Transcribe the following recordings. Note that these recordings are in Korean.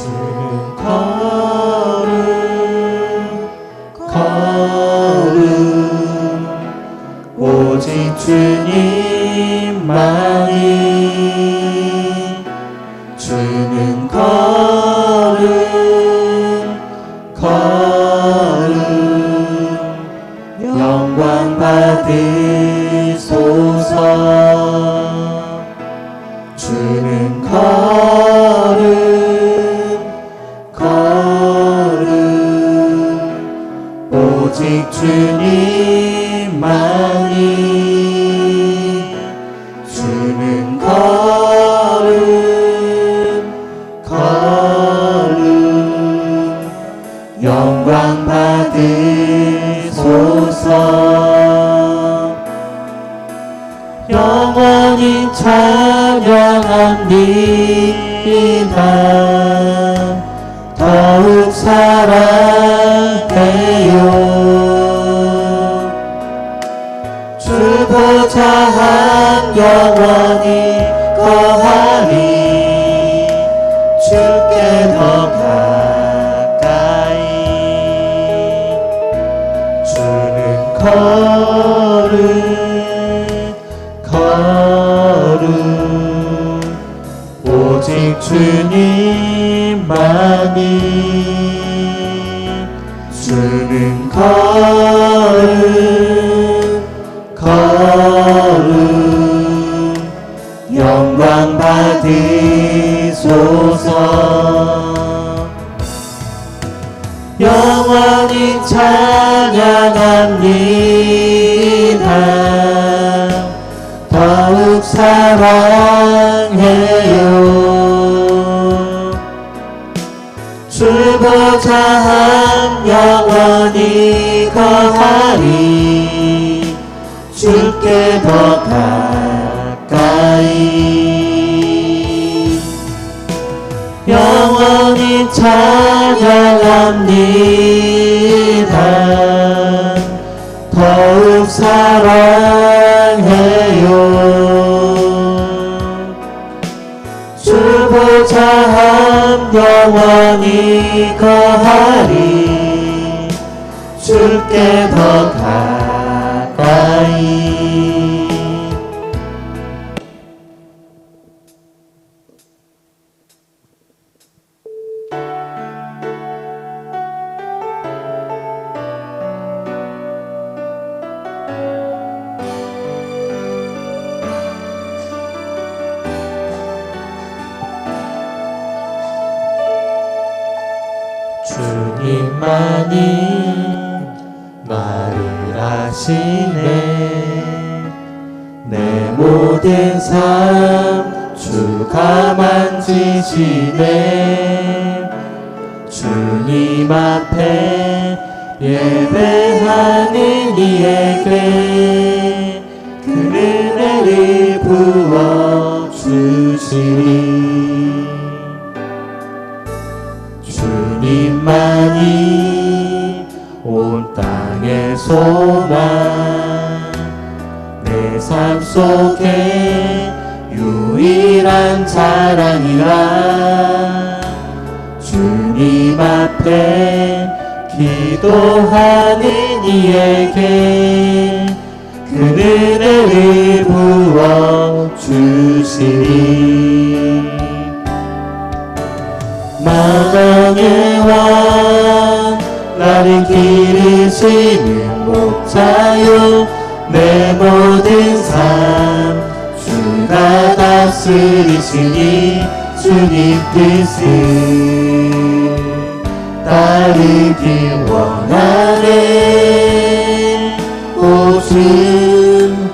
주는 걸음 걸음 오직 주님만이 주는 걸음 걸음 영광 받으소서 주는 걸음 걸음 오직 주님만이 주는 걸음 걸음 영광 받으소서 영원히 찬양합니다 더욱 사랑해요 주 보좌 한 영원히 거하리 주께 더 가까이 주는 걸음 걸음 오직 주님만이 주는 걸음 걸음 영광 받으소서 영원히 찬양합니다 더욱 사랑해요 주 보좌 한 영원히 거하리 주께 더 가까이 영원히 찬양합니다 더욱 사랑해요 주 보좌 한 영원히 거하리 주께 더 가까이 주님만이 나를 아시네 내 모든 삶 주가 만지시네 주님 앞에 예배하는 이에게 그 은혜를 부어주시니 주님만이 온 땅의 소망 내 삶 속에 유일한 자랑이라 주님 앞에 기도하는 이에게 그 은혜를 부어주시니 만왕의 왕 나를 기르시는 목자요 내 모든 삶 주가 다스리시니 주님 뜻을 따르기 원하네 오직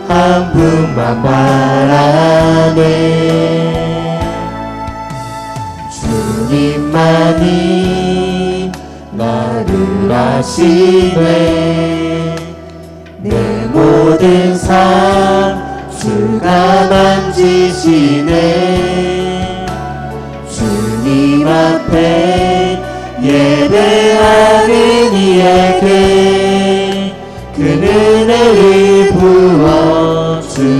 한 분만 바라네 주님만이 나를 아시네 내 모든 삶 주가 만지시네 주님 앞에 예배하는 이에게 그 은혜를 부어주시니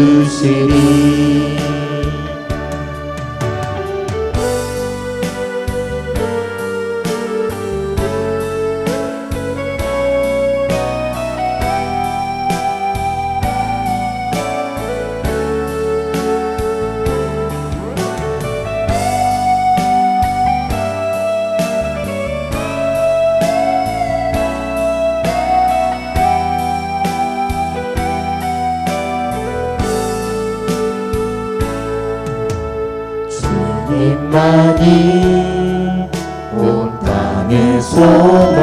주님 온 땅의 소망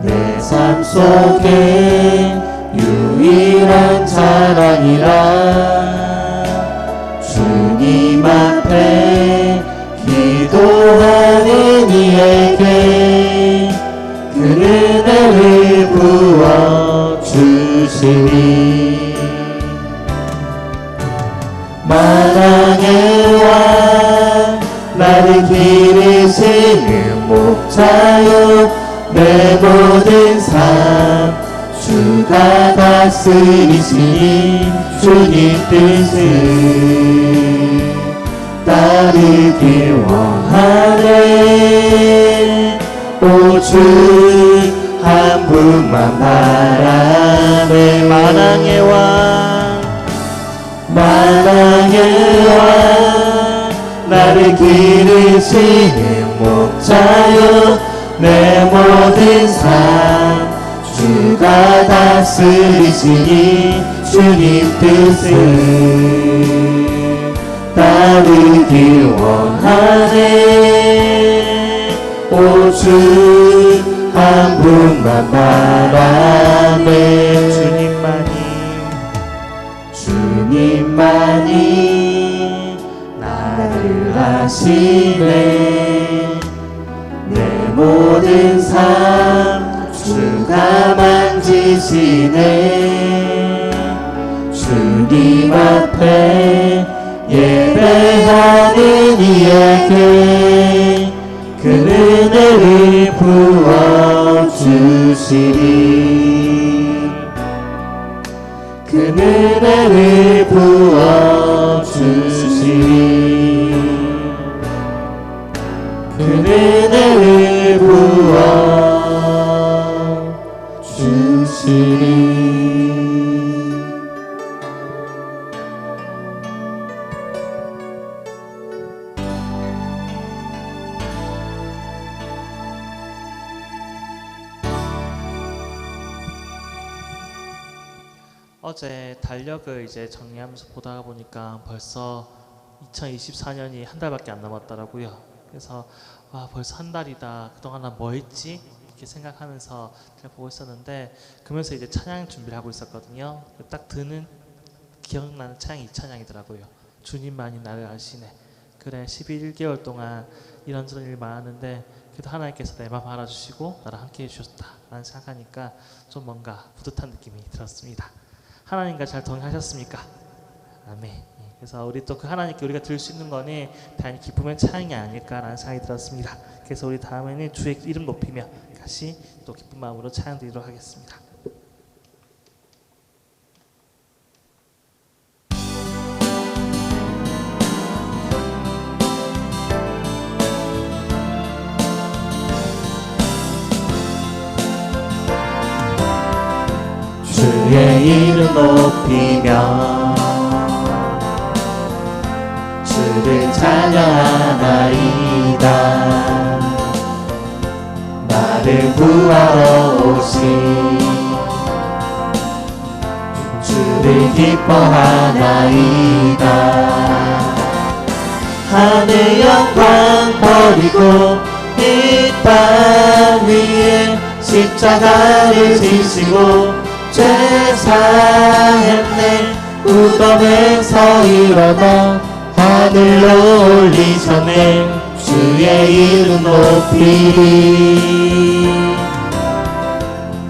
내 삶 속에 유일한 자랑이라 주님 앞에 기도하는 이에게 그 은혜를 부어주시니 만왕의 왕 나를 기르시는 목자요 내 모든 삶 주가 다스리시니 주님 뜻을 따르길 원하네 오 주 한 분만 바라네 만왕의 왕 만왕의 왕 나를 기르시는 목자요 내 모든 삶 주가 다스리시니 주님 뜻을 따르길 원하네 오 주 한 분만 바라네 주님만이 나를 아시네 내 모든 삶 주가 만지시네 주님 앞에 예배하는 이에게 그 은혜를 부어주시리 그 은혜를 부어주시리 그 은혜를 부어주시리 어제 달력을 이제 정리하면서 보다가 보니까 벌써 2024년이 한 달밖에 안 남았더라고요. 그래서 와 벌써 한 달이다. 그동안 나 뭐 했지? 이렇게 생각하면서 제가 보고 있었는데 그러면서 이제 찬양 준비를 하고 있었거든요. 딱 드는 기억나는 찬양이 이 찬양이더라고요. 주님만이 나를 아시네. 그래 11개월 동안 이런저런 일 많았는데 그래도 하나님께서 내 마음 알아주시고 나랑 함께 해주셨다 라는 생각하니까 좀 뭔가 뿌듯한 느낌이 들었습니다. 하나님과 잘 동행하셨습니까? 아멘. 그래서 우리 또 그 하나님께 우리가 드릴 수 있는 거는 단지 기쁨의 찬양이 아닐까라는 생각이 들었습니다. 그래서 우리 다음에는 주의 이름 높이며 다시 또 기쁜 마음으로 찬양 드리도록 하겠습니다. 주의 이름 높이며 주를 찬양하나이다 나를 구하러 오신 주를 기뻐하나이다 하늘 영광 버리고 이 땅 위에 십자가를 지시고 죄 사했네 무덤에서 일어나 하늘로 올리셨네 주의 이름 높이리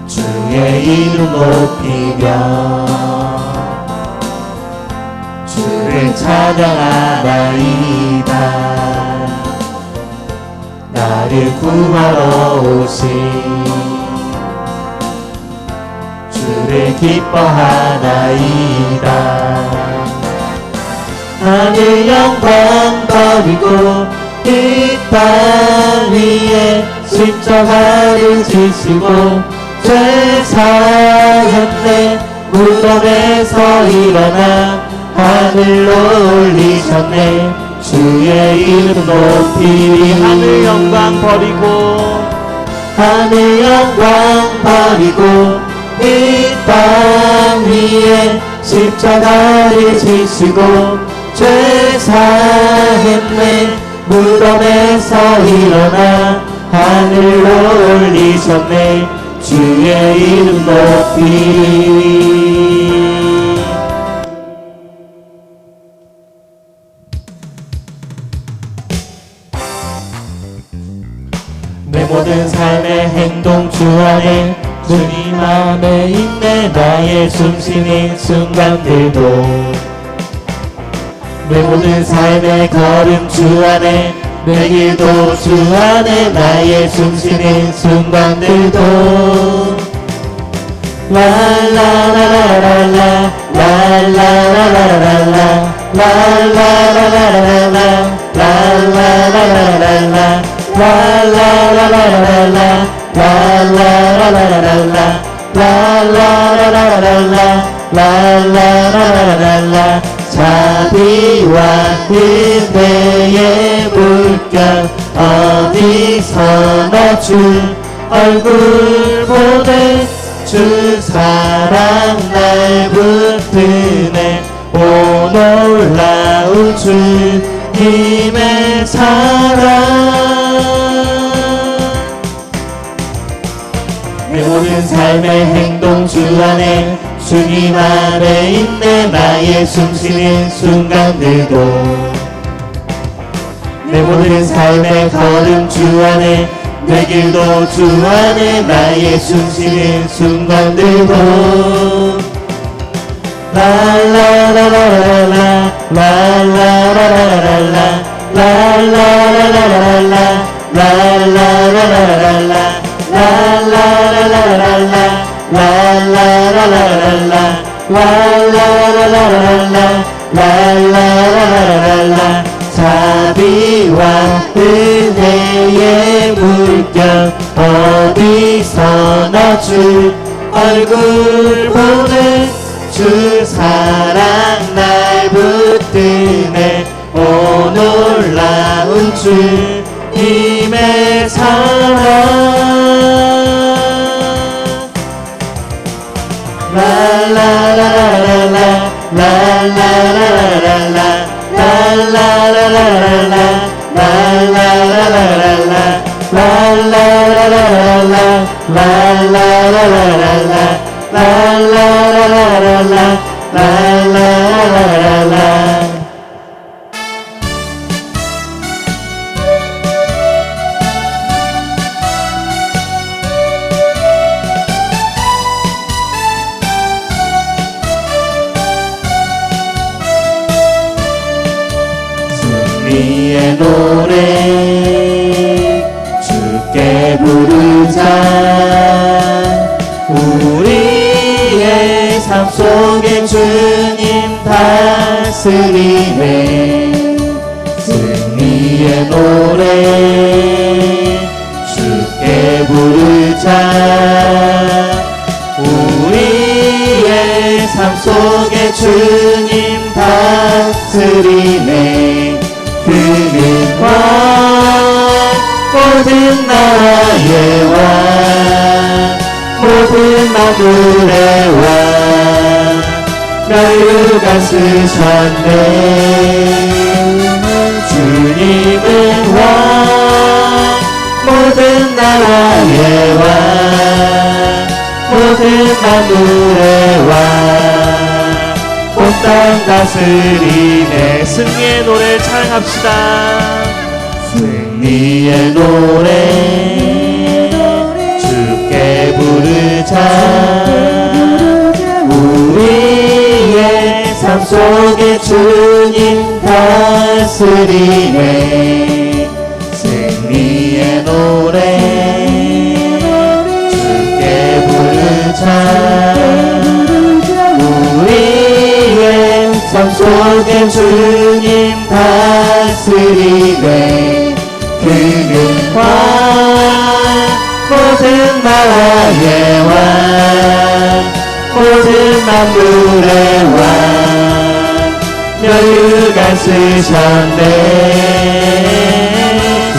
주의 이름 높이며 주를 찬양하나이다 나를 구하러 오신 주를 기뻐하나이다 하늘 영광 버리고 이 땅 위에 십자가를 지시고 죄 사했네 무덤에서 일어나 하늘로 올리셨네 주의 이름 높이리 하늘 영광 버리고 이 땅 위에 십자가를 지시고 죄 사했네. 무덤에서 일어나 하늘로 올리셨네. 주의 이름 높이. 내 모든 삶의 행동 주 안에 주님 안에 있네. 나의 숨쉬는 순간들도 내 모든 삶의 걸음 주 안에 내 길도 주 안에 나의 숨쉬는 순간들도 라라라라라라 라라라라라라 라라라라라라 라라라라라라 라라라라라라 라라라라라라 라라라라라라 라라라라라라 자비와 은혜의 물결 어디서나 주 얼굴 보네. 주 사랑 날 붙드네. 오 놀라운 주님의 사랑. 내 모든 삶의 행동 주 안에 주님 안에 있네. 나의 숨쉬는 순간들도 내 모든 삶의 걸음 주 안에 내 길도 주 안에 나의 숨쉬는 순간들도 라라라라라라 라라라라라라 라라라라라라 라라라라라라 라라라라라라 라라라라라라 라라라라라라 라라라라라라 자비와 은혜의 물결 어디서나 주 얼굴 보네. 주 사랑 날 붙드네. 오 놀라운 주님의 사랑. 라라라라라라 라라라라라라 라라라라라라 라라라라라라 라라라라라라 라라라라라라 라라라라라라 라라라라라라. 승리의 노래 주께 부르자. 우리의 삶 속에 주님 다스리네. 승리의 노래 주께 부르자. 우리의 삶 속에 주님 다스리네. 그는 왕 모든 나라의 왕 모든 만물의 왕 멸류관 쓰셨네. 주님은 왕 모든 나라의 왕 모든 만물의 왕 온 땅 다스리네. 승리의 노래를 찬양합시다. 승리의 노래 주께 부르자. 우리의 삶 속에 주님 다스리네. 승리의 노래 주께 부르자. 우리의 삶 속에 주님 다스리네. 그는 왕 모든 나라의 왕 모든 만물의 왕 멸류관 쓰셨네.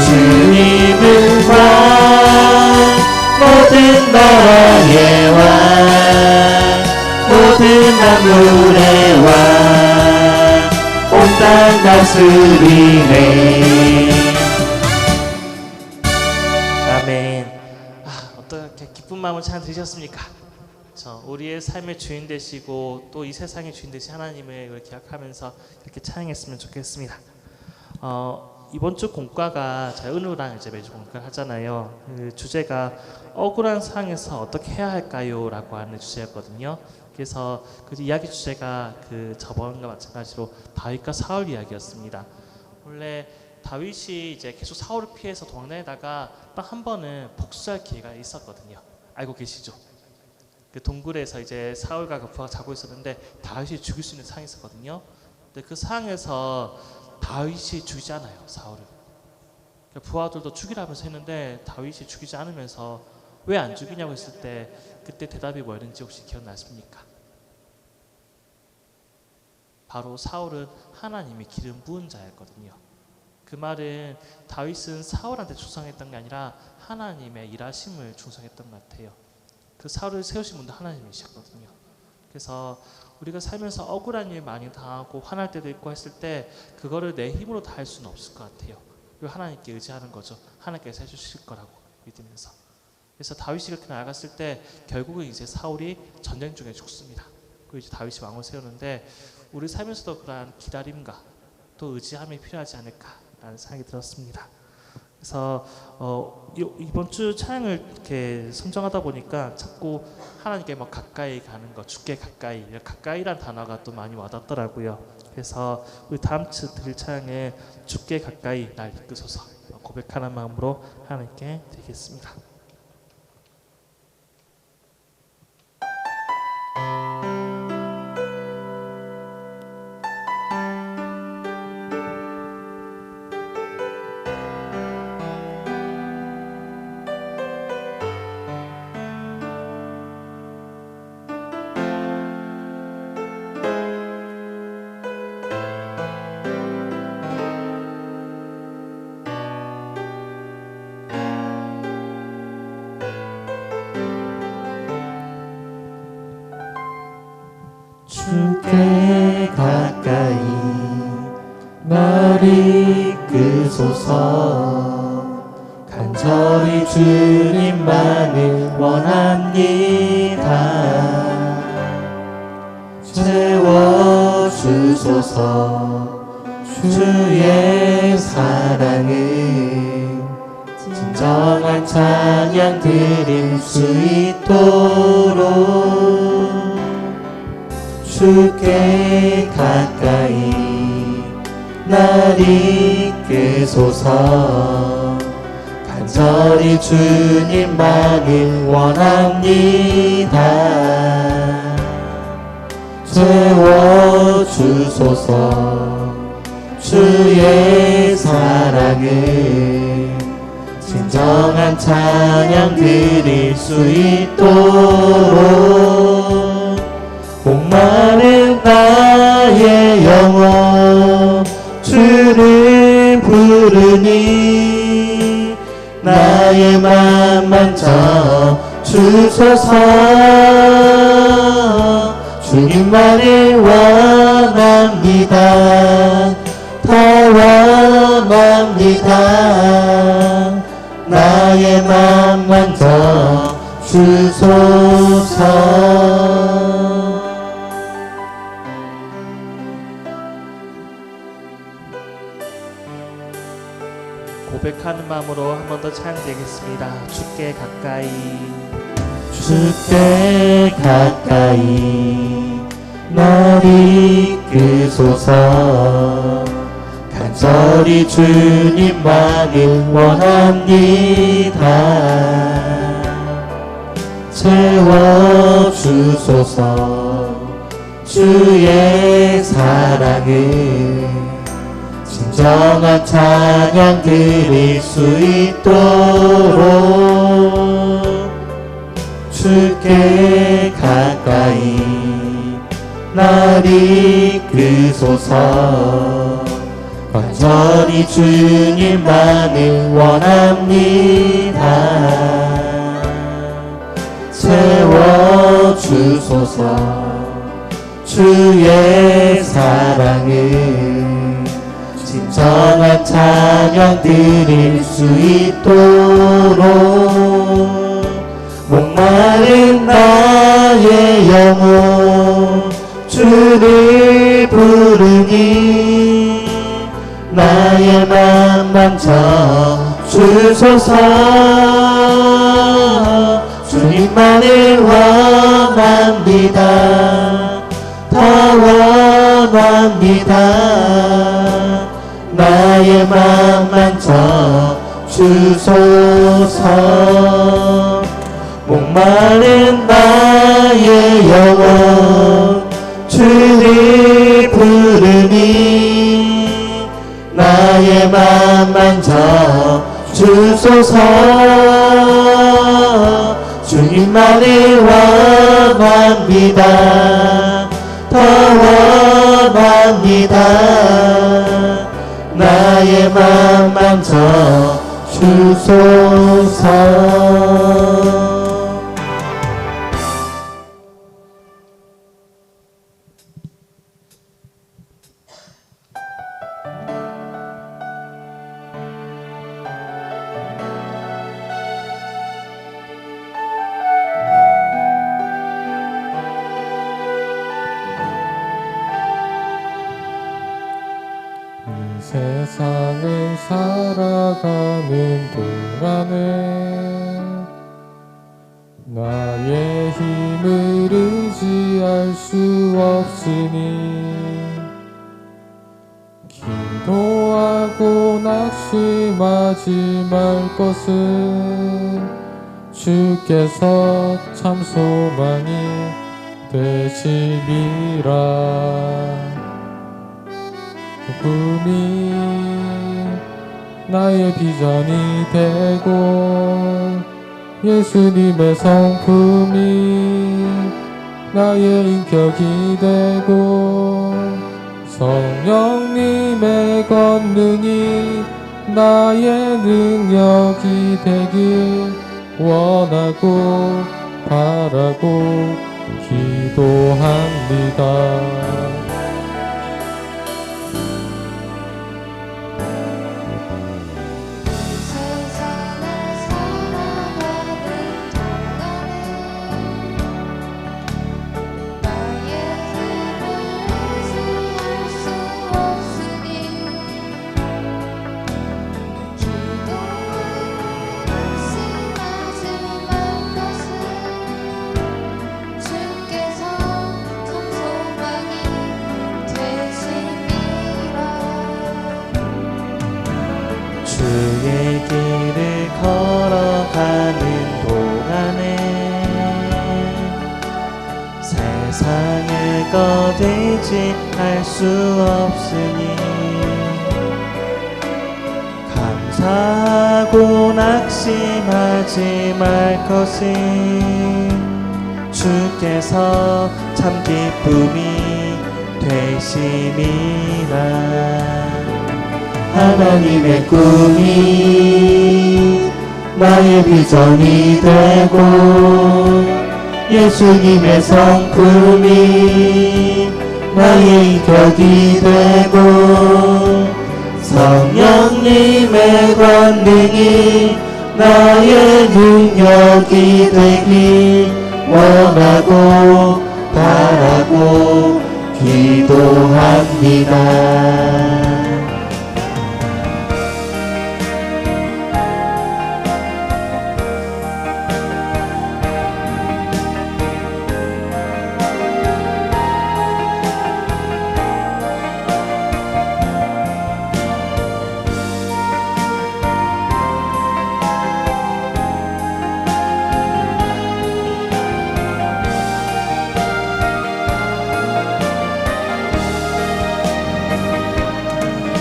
주님은 왕 모든 나라의 왕 모든 만물의 왕 온 땅 다스리네. 아멘. 어떻게 기쁜 마음을 찬양 들으셨습니까? 우리의 삶의 주인 되시고 또 이 세상의 주인 되신 하나님을 기억하면서 이렇게 찬양했으면 좋겠습니다. 이번 주 공과가 저희 은우랑 이제 매주 공과를 하잖아요. 그 주제가 억울한 상황에서 어떻게 해야 할까요? 라고 하는 주제였거든요. 그래서 그 이야기 주제가 그 저번과 마찬가지로 다윗과 사울 이야기였습니다. 원래 다윗이 이제 계속 사울을 피해서 도망다니다가 딱 한 번은 복수할 기회가 있었거든요. 알고 계시죠? 그 동굴에서 이제 사울과 그 부하가 자고 있었는데 다윗이 죽일 수 있는 상황이 있었거든요. 근데 그 상황에서 다윗이 죽이지 않아요, 사울을. 부하들도 죽이라면서 했는데 다윗이 죽이지 않으면서 왜 안 죽이냐고 했을 때 그때 대답이 뭐였는지 혹시 기억나십니까? 바로 사울은 하나님이 기름 부은 자였거든요. 그 말은 다윗은 사울한테 충성했던 게 아니라 하나님의 일하심을 충성했던 것 같아요. 그 사울을 세우신 분도 하나님이셨거든요. 그래서 우리가 살면서 억울한 일 많이 당하고 화날 때도 있고 했을 때 그거를 내 힘으로 다 할 수는 없을 것 같아요. 그리고 하나님께 의지하는 거죠. 하나님께서 해주실 거라고 믿으면서. 그래서 다윗이 그렇게 나아갔을 때 결국은 이제 사울이 전쟁 중에 죽습니다. 그리고 이제 다윗이 왕을 세우는데 우리 살면서도 그러한 기다림과 또 의지함이 필요하지 않을까라는 생각이 들었습니다. 그래서 이번 주 찬양을 이렇게 선정하다 보니까 자꾸 하나님께 막 가까이 가는 것, 주께 가까이, 가까이란 단어가 또 많이 와닿더라고요. 그래서 우리 다음 주 드릴 찬양에 주께 가까이 날 이끄소서 고백하는 마음으로 하나님께 드리겠습니다. 주께 가까이 날 이끄소서. 간절히 주님만을 원합니다. 채워주소서. 주의 사랑을 진정한 찬양 드릴 수 있도록 주께 가까이 날 이끄소서. 간절히 주님만을 원합니다. 채워주소서. 주의 사랑을 진정한 찬양 드릴 수 있도록 목마른 나의 영혼 주를 부르니 나의 맘 만져 주소서. 주님만을 원합니다. 더 원합니다. 나의 맘 만져 주소서. 고백하는 마음으로 한 번 더 찬양드리겠습니다. 주께 가까이 주께 가까이 날 이끄소서. 간절히 주님만을 원합니다. 채워주소서. 주의 사랑을 진정한 찬양 드릴 수 있도록 주께 가까이 날 이끄소서. 간절히 주님만을 원합니다. 채워주소서. 주의 사랑을 순전한 찬양 드릴 수 있도록 목마른 나의 영혼 주를 부르니 나의 맘 만져 주소서. 주님만을 원합니다. 더 원합니다. 나의 맘 만져 주소서. 목마른 나의 영혼 주를 부르니 나의 맘 만져 주소서. 주님만을 원합니다. 더 원합니다. 나의 맘 만져 주소서. 세상을 살아가는 동안에 나의 힘을 의지할 수 없으니 기도하고 낙심하지 말 것은 주께서 참 소망이 되심이라. 꿈이 나의 비전이 되고 예수님의 성품이 나의 인격이 되고 성령님의 권능이 나의 능력이 되길 원하고 바라고 기도합니다. 주의 길을 걸어가는 동안에 세상을 거들지 할 수 없으니 감사하고 낙심하지 말 것은 주께서 참 기쁨이 되심이라. 하나님의 꿈이 나의 비전이 되고 예수님의 성품이 나의 인격이 되고 성령님의 권능이 나의 능력이 되길 원하고 바라고 기도합니다.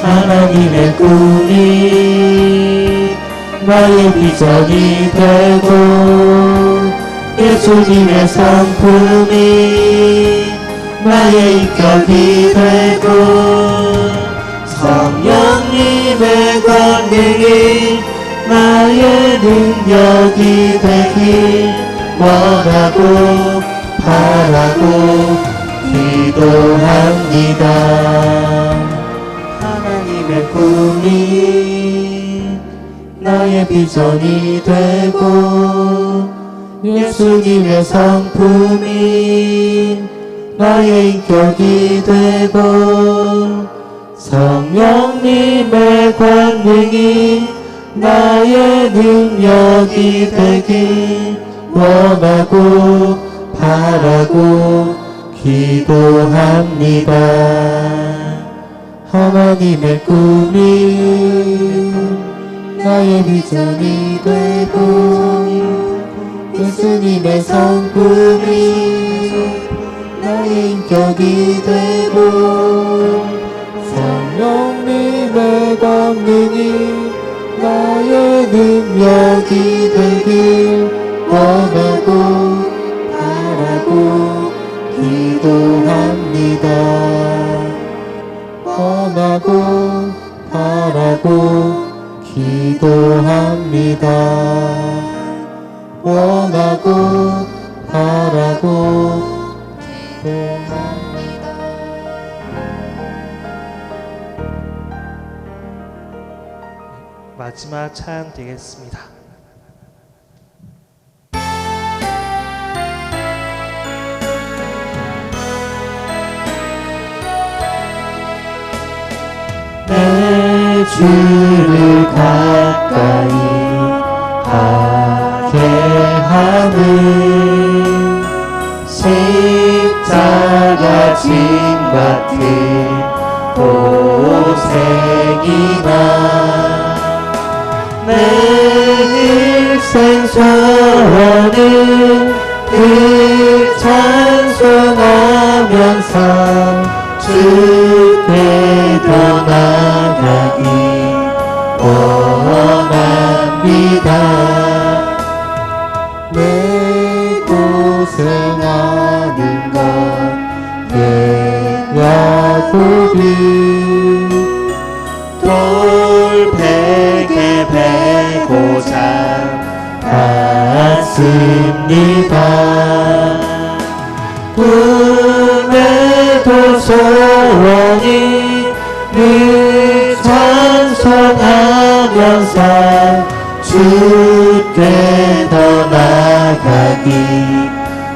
하나님의 꿈이 나의 비전이 되고 예수님의 성품이 나의 인격이 되고 성령님의 권능이 나의 능력이 되길 원하고 바라고 기도합니다. 하나님의 하나님의 꿈이 나의 비전이 되고 예수님의 성품이 나의 인격이 되고 성령님의 권능이 나의 능력이 되길 원하고 바라고 기도합니다. 하나님의 꿈이 나의 비전이 되고 예수님의 성품이 나의 인격이 되고 성령님의 권능이 나의 능력이 되길 원하고 바라고 기도합니다. 원하고 바라고 기도합니다. 원하고 바라고 기도합니다. 마지막 찬양 되겠습니다. 내 주를 가까이 하게 하는 십자가 짐 같은 고생이나 내 일생 소원은 그 찬송하면서 주께 더 나아가기 원합니다. 내 고생하는 것 야곱이 돌베개 베고자 갔습니다. 꿈에도 소원이 늘 찬송하면서 주께 더 나아가기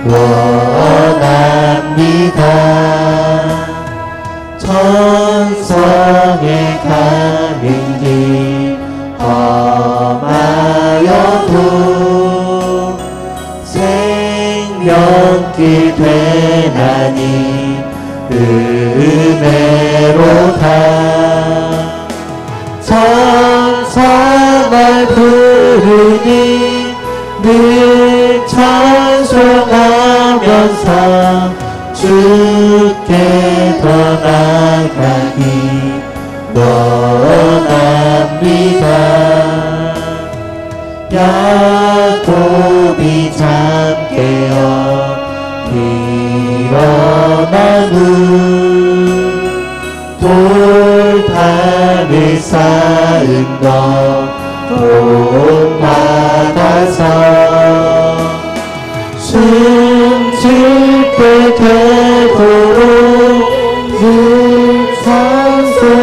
원합니다. 천성에 가는 길 험하여도 생명길 되나니 은혜로다. 천사날 부르니 늘 찬송하면서 주께 더 나아가기 원합니다. 야곱이 잠깨어 일어나는 돌판을 쌓은 것 본받아서 숨질 때 되도록 늘 찬송하면서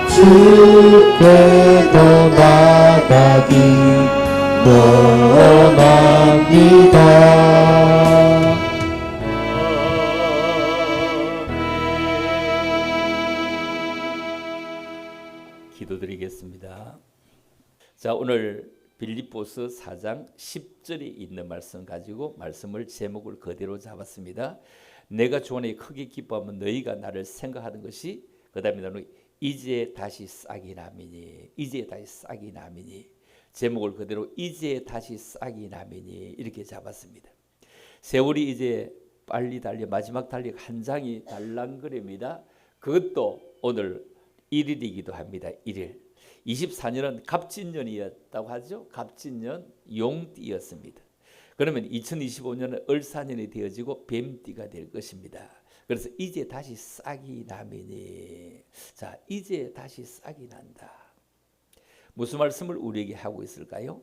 주께 더 나아가기 원합니다. 기도드리겠습니다. 자, 오늘 빌립보서 4장 10절에 있는 말씀 가지고 말씀을 제목을 그대로 잡았습니다. 내가 주원에 크게 기뻐하면 너희가 나를 생각하는 것이 그 다음에 너는 이제 다시 싹이 나미니 이제 다시 싹이 나미니 제목을 그대로 이제 다시 싹이 나미니 이렇게 잡았습니다. 세월이 이제 빨리 달려 마지막 달력 한 장이 달랑거립니다. 그것도 오늘 1일이기도 합니다. 1일. 24년은 갑진년이었다고 하죠. 갑진년 용띠였습니다. 그러면 2025년은 을사년이 되어지고 뱀띠가 될 것입니다. 그래서 이제 다시 싹이 나미니 자 이제 다시 싹이 난다. 무슨 말씀을 우리에게 하고 있을까요?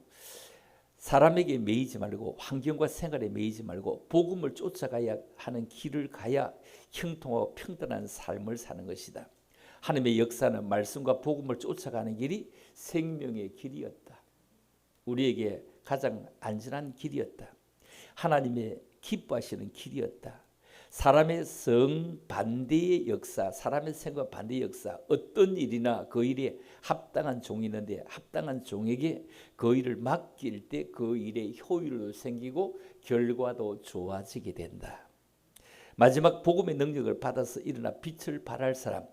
사람에게 매이지 말고 환경과 생활에 매이지 말고 복음을 쫓아가야 하는 길을 가야 형통하고 평등한 삶을 사는 것이다. 하나님의 역사는 말씀과 복음을 쫓아가는 길이 생명의 길이었다. 우리에게 가장 안전한 길이었다. 하나님의 기뻐하시는 길이었다. 사람의 성 반대의 역사, 사람의 생각 반대의 역사, 어떤 일이나 그 일에 합당한 종이 있는데 합당한 종에게 그 일을 맡길 때 그 일에 효율도 생기고 결과도 좋아지게 된다. 마지막 복음의 능력을 받아서 일어나 빛을 발할 사람,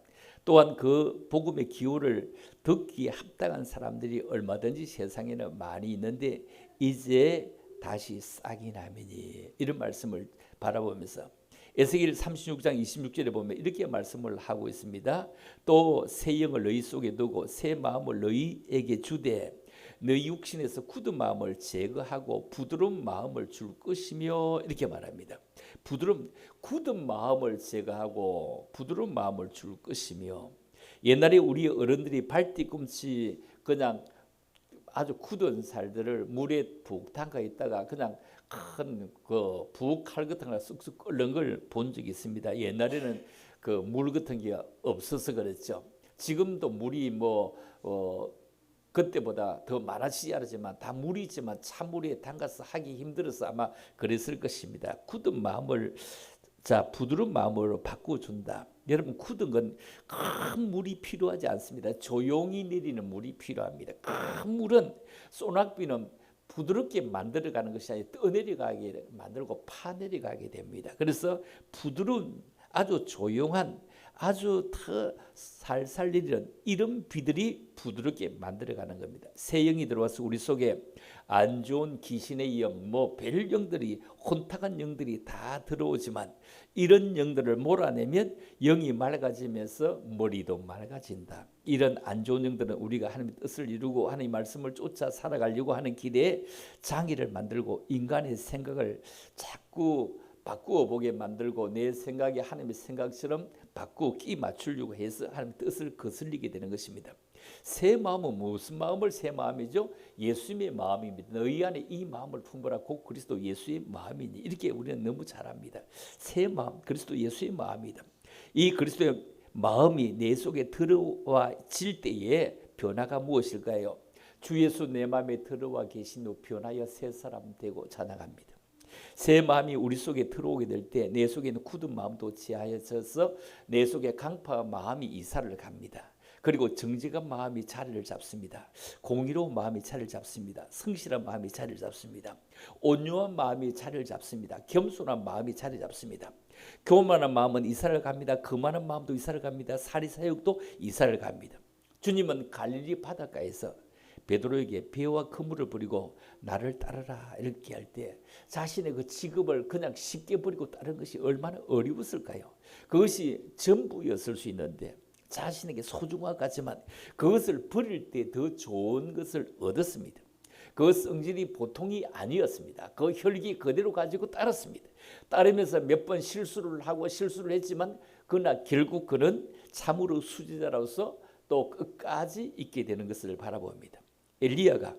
또한 그 복음의 기호를 듣기에 합당한 사람들이 얼마든지 세상에는 많이 있는데 이제 다시 싹이 나매니, 이런 말씀을 바라보면서 에스겔 36장 26절에 보면 이렇게 말씀을 하고 있습니다. 또 새 영을 너희 속에 두고 새 마음을 너희에게 주되 너희 육신에서 굳은 마음을 제거하고 부드러운 마음을 줄 것이며, 이렇게 말합니다. 굳은 마음을 제거하고 부드러운 마음을 줄 것이며, 옛날에 우리 어른들이 발뒤꿈치 그냥 아주 굳은 살들을 물에 푹 담가 있다가 그냥 큰 그 부엌칼 같은 걸 쑥쑥 끓는 걸 본 적이 있습니다. 옛날에는 그 물 같은 게 없어서 그랬죠. 지금도 물이 그때보다 더 많아지지 않았지만 다 물이지만 찬물에 담가서 하기 힘들어서 아마 그랬을 것입니다. 굳은 마음을 부드러운 마음으로 바꿔준다. 여러분, 굳은 건 큰 물이 필요하지 않습니다. 조용히 내리는 물이 필요합니다. 큰 물은, 소낙비는 부드럽게 만들어가는 것이 아니라 떠내려가게 만들고 파내려가게 됩니다. 그래서 부드러운, 아주 조용한, 아주 더 살살 내리는 이런 비들이 부드럽게 만들어가는 겁니다. 새 영이 들어와서 우리 속에 안 좋은 귀신의 영, 별 영들이, 혼탁한 영들이 다 들어오지만 이런 영들을 몰아내면 영이 맑아지면서 머리도 맑아진다. 이런 안 좋은 영들은 우리가 하나님의 뜻을 이루고 하나님의 말씀을 쫓아 살아가려고 하는 길에 장애를 만들고 인간의 생각을 자꾸 바꾸어 보게 만들고 내 생각이 하나님의 생각처럼 바꾸어 끼 맞추려고 해서 하나님의 뜻을 거슬리게 되는 것입니다. 새 마음은 무슨 마음을 새 마음이죠? 예수님의 마음입니다. 너희 안에 이 마음을 품으라 곧 그리스도 예수의 마음이니, 이렇게 우리는 너무 잘 압니다. 새 마음, 그리스도 예수의 마음이다. 이 그리스도의 마음이 내 속에 들어와질 때에 변화가 무엇일까요? 주 예수 내 마음에 들어와 계신 후 변하여 새 사람 되고 자라갑니다. 새 마음이 우리 속에 들어오게 될 때 내 속에 있는 굳은 마음도 지하여져서 내 속에 강팍한 마음이 이사를 갑니다. 그리고 정직한 마음이 자리를 잡습니다. 공의로운 마음이 자리를 잡습니다. 성실한 마음이 자리를 잡습니다. 온유한 마음이 자리를 잡습니다. 겸손한 마음이 자리를 잡습니다. 교만한 마음은 이사를 갑니다. 거만한 마음도 이사를 갑니다. 사리사욕도 이사를 갑니다. 주님은 갈릴리 바닷가에서 베드로에게 배와 그물을 버리고 나를 따르라 이렇게 할 때 자신의 그 직업을 그냥 쉽게 버리고 따른 것이 얼마나 어려웠을까요? 그것이 전부였을 수 있는데 자신에게 소중한 것 같지만 그것을 버릴 때 더 좋은 것을 얻었습니다. 그 성질이 보통이 아니었습니다. 그 혈기 그대로 가지고 따랐습니다. 따르면서 몇 번 실수를 했지만 그러나 결국 그는 참으로 수제자로서 또 끝까지 있게 되는 것을 바라봅니다. 엘리야가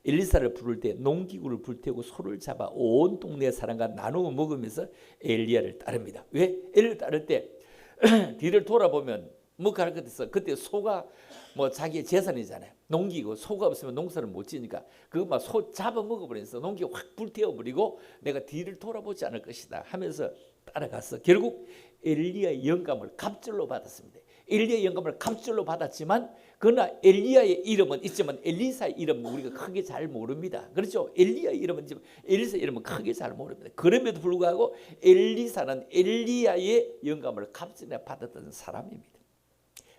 엘리사를 부를 때 농기구를 불태우고 소를 잡아 온 동네 사람과 나누어 먹으면서 엘리야를 따릅니다. 왜? 엘리야를 따를 때 뒤를 돌아보면 뭐가 할 것 같아서 그때 소가 자기의 재산이잖아요. 농기구, 소가 없으면 농사를 못 지니까 그거 막 소 잡아 먹어버려서 농기구 확 불태워버리고 내가 뒤를 돌아보지 않을 것이다 하면서 따라가서 결국 엘리야의 영감을 갑절로 받았습니다. 엘리야의 영감을 갑절로 받았지만 그러나 엘리야의 이름은 있지만 엘리사의 이름은 우리가 크게 잘 모릅니다. 그렇죠? 엘리야의 이름은 있지만 엘리사의 이름은 크게 잘 모릅니다. 그럼에도 불구하고 엘리사는 엘리야의 영감을 갑절로 받았던 사람입니다.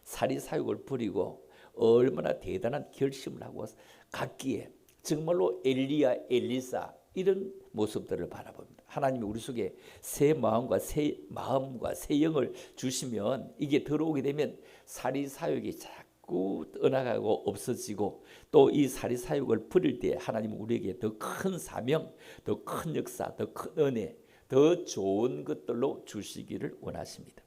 사리사욕을 버리고 얼마나 대단한 결심을 하고 갔기에 정말로 엘리야, 엘리사 이런 모습들을 바라봅니다. 하나님이 우리 속에 새 마음과 새 영을 주시면 이게 들어오게 되면 사리사욕이 자꾸 떠나가고 없어지고 또 이 사리사욕을 버릴 때 하나님은 우리에게 더 큰 사명, 더 큰 역사, 더 큰 은혜, 더 좋은 것들로 주시기를 원하십니다.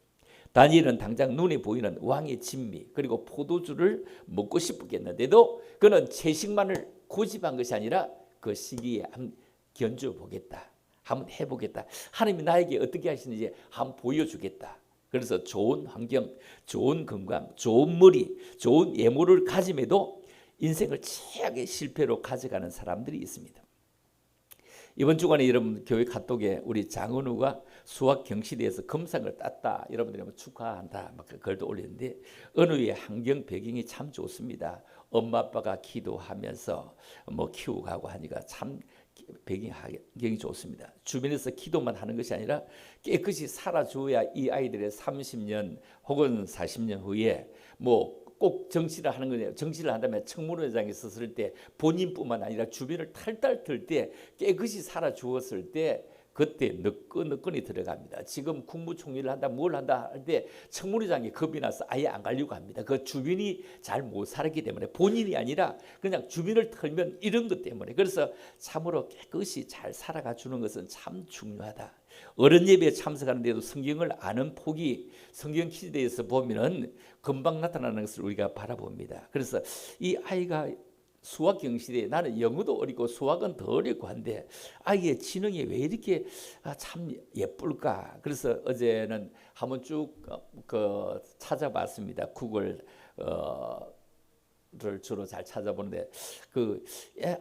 다니엘은 당장 눈에 보이는 왕의 진미 그리고 포도주를 먹고 싶었겠는데도 그는 채식만을 고집한 것이 아니라 그 시기에 한번 견뎌보겠다. 한번 해보겠다. 하나님이 나에게 어떻게 하시는지 한번 보여주겠다. 그래서 좋은 환경, 좋은 건강, 좋은 머리, 좋은 예물을 가짐에도 인생을 최악의 실패로 가져가는 사람들이 있습니다. 이번 주간에 여러분 교회 카톡에 우리 장은우가 수학 경시대에서 금상을 땄다. 여러분들이 축하한다. 막 글도 올렸는데 은우의 환경 배경이 참 좋습니다. 엄마 아빠가 기도하면서 뭐 키우고 가고 하니까 참 배경이 좋습니다. 주변에서 기도만 하는 것이 아니라 깨끗이 살아줘야 이 아이들의 30년 혹은 40년 후에 뭐 꼭 정치를 하는 거예요. 정치를 한다면 청문회장에 섰을 때 본인뿐만 아니라 주변을 탈탈 털 때 깨끗이 살아 주었을 때 그때 너끈너끈이 들어갑니다. 지금 국무총리를 한다 뭘 한다 할 때 청문회장에 겁이 나서 아예 안 가려고 합니다. 그 주변이 잘 못 살았기 때문에 본인이 아니라 그냥 주변을 털면 이런 것 때문에 그래서 참으로 깨끗이 잘 살아가 주는 것은 참 중요하다. 어른 예배에 참석하는데도 성경을 아는 폭이 성경 퀴즈대에서 보면은 금방 나타나는 것을 우리가 바라봅니다. 그래서 이 아이가 수학 경시대에 나는 영어도 어리고 수학은 더 어렵고 한데 아이의 지능이 왜 이렇게 참 예쁠까? 그래서 어제는 한번 쭉 찾아봤습니다. 구글 를 주로 잘 찾아보는데 그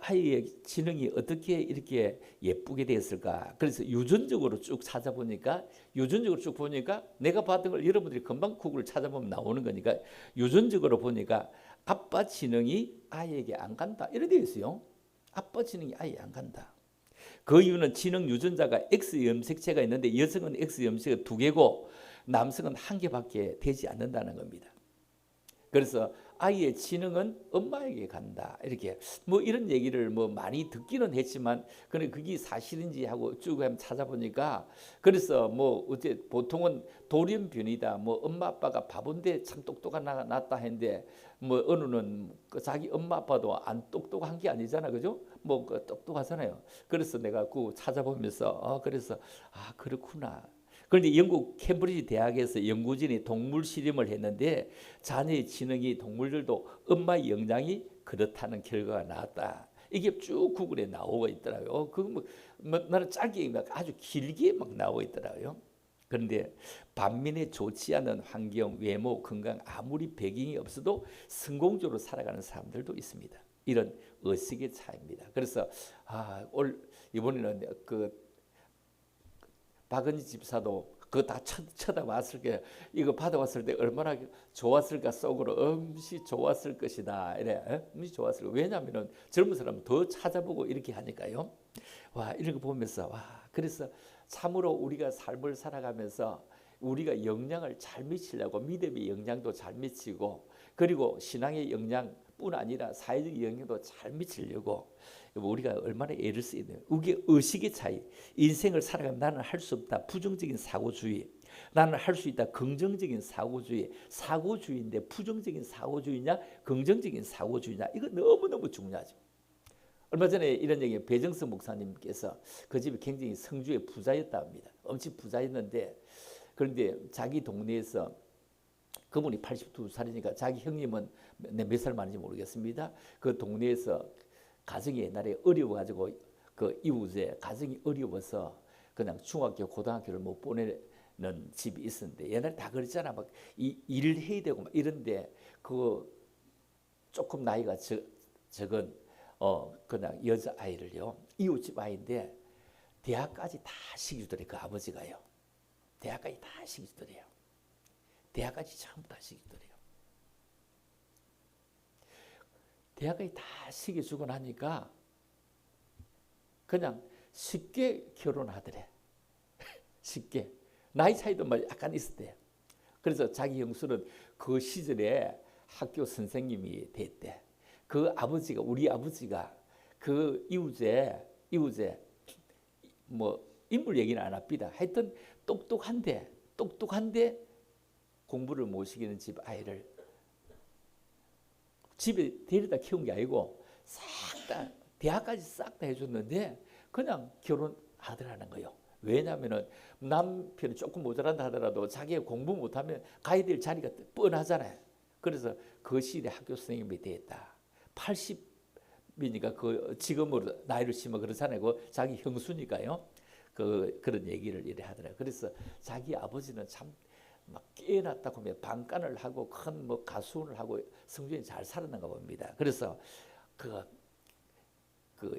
아이의 지능이 어떻게 이렇게 예쁘게 됐을까? 그래서 유전적으로 쭉 찾아보니까 내가 봤던 걸 여러분들이 금방 구글을 찾아보면 나오는 거니까 유전적으로 보니까 아빠 지능이 아이에게 안 간다 이렇게 되어 있어요. 아빠 지능이 아이에 안 간다. 그 이유는 지능 유전자가 X 염색체가 있는데 여성은 X 염색체가 2개고 남성은 1개밖에 되지 않는다는 겁니다. 그래서 아이의 지능은 엄마에게 간다. 이렇게 뭐 이런 얘기를 뭐 많이 듣기는 했지만 근데 그게 사실인지 하고 쭉 한번 찾아보니까 그래서 뭐 어째 보통은 돌연변이다. 뭐 엄마 아빠가 바본데 참 똑똑한 나가 났다 했는데 뭐 어느는 자기 엄마 아빠도 안 똑똑한 게 아니잖아. 그죠? 뭐 똑똑하잖아요. 그래서 내가 그 찾아보면서 그래서 그렇구나. 그런데 영국 캠브리지 대학에서 연구진이 동물 실험을 했는데 자녀의 지능이 동물들도 엄마의 영향이 그렇다는 결과가 나왔다. 이게 쭉 구글에 나오고 있더라고요. 그거 뭐 나는 짧게 아주 길게 막 나오고 있더라고요. 그런데 반면에 좋지 않은 환경, 외모, 건강 아무리 배경이 없어도 성공적으로 살아가는 사람들도 있습니다. 이런 의식의 차이입니다. 그래서 이번에는 박은지 집사도 그거 다 쳐다봤을 게 이거 받아왔을 때 얼마나 좋았을까 속으로 엄시 좋았을 것이다 이래 엄시 좋았을 거 왜냐하면은 젊은 사람은 더 찾아보고 이렇게 하니까요. 와 이런 거 보면서 그래서 참으로 우리가 삶을 살아가면서 우리가 영향을 잘 미치려고 믿음의 영향도 잘 미치고 그리고 신앙의 영향뿐 아니라 사회적 영향도 잘 미치려고 우리가 얼마나 애를 쓰야 돼요. 이게 의식의 차이. 인생을 살아가면 나는 할 수 없다. 부정적인 사고주의. 나는 할 수 있다. 긍정적인 사고주의. 사고주의인데 부정적인 사고주의냐 긍정적인 사고주의냐 이거 너무너무 중요하죠. 얼마 전에 이런 얘기 배정석 목사님께서 그 집이 굉장히 성주의 부자였다 합니다. 엄청 부자였는데 그런데 자기 동네에서 그분이 82살이니까 자기 형님은 몇 살 많은지 모르겠습니다. 그 동네에서 가정이 옛날에 어려워가지고 그 이웃에 가정이 어려워서 그냥 중학교 고등학교를 못 보내는 집이 있었는데 옛날에 다 그랬잖아. 막 일을 해야 되고 막 이런데 그 조금 나이가 적은 그냥 여자 아이를요 이웃집 아이인데 대학까지 다 시켜주더래요. 그 아버지가요. 대학까지 다 시켜주더래요. 대학까지 전부 다 시켜주더래요. 대학까지 다 시켜주고 나니까 그냥 쉽게 결혼하더래. 쉽게. 나이 차이도 뭐 약간 있었대요. 그래서 자기 형수는 그 시절에 학교 선생님이 됐대. 그 아버지가 우리 아버지가 그 이웃에 뭐 인물 얘기는 안 합니다. 하여튼 똑똑한데 공부를 못 시키는 집 아이를 집에 데려다 키운 게 아니고 싹 다 대학까지 싹 다 해줬는데 그냥 결혼하더라는 거예요. 왜냐하면은 남편이 조금 모자란다 하더라도 자기가 공부 못하면 가야 될 자리가 뻔하잖아요. 그래서 그 시대 학교 선생님이 됐다. 80이니까 그 지금으로 나이를 치면 그렇잖아요. 그 자기 형수니까요. 그런 얘기를 이래 하더라고요. 그래서 자기 아버지는 참 막 깨어났다고 하면 방간을 하고 큰 뭐 가수원을 하고 성전이 잘 살았는가 봅니다. 그래서 그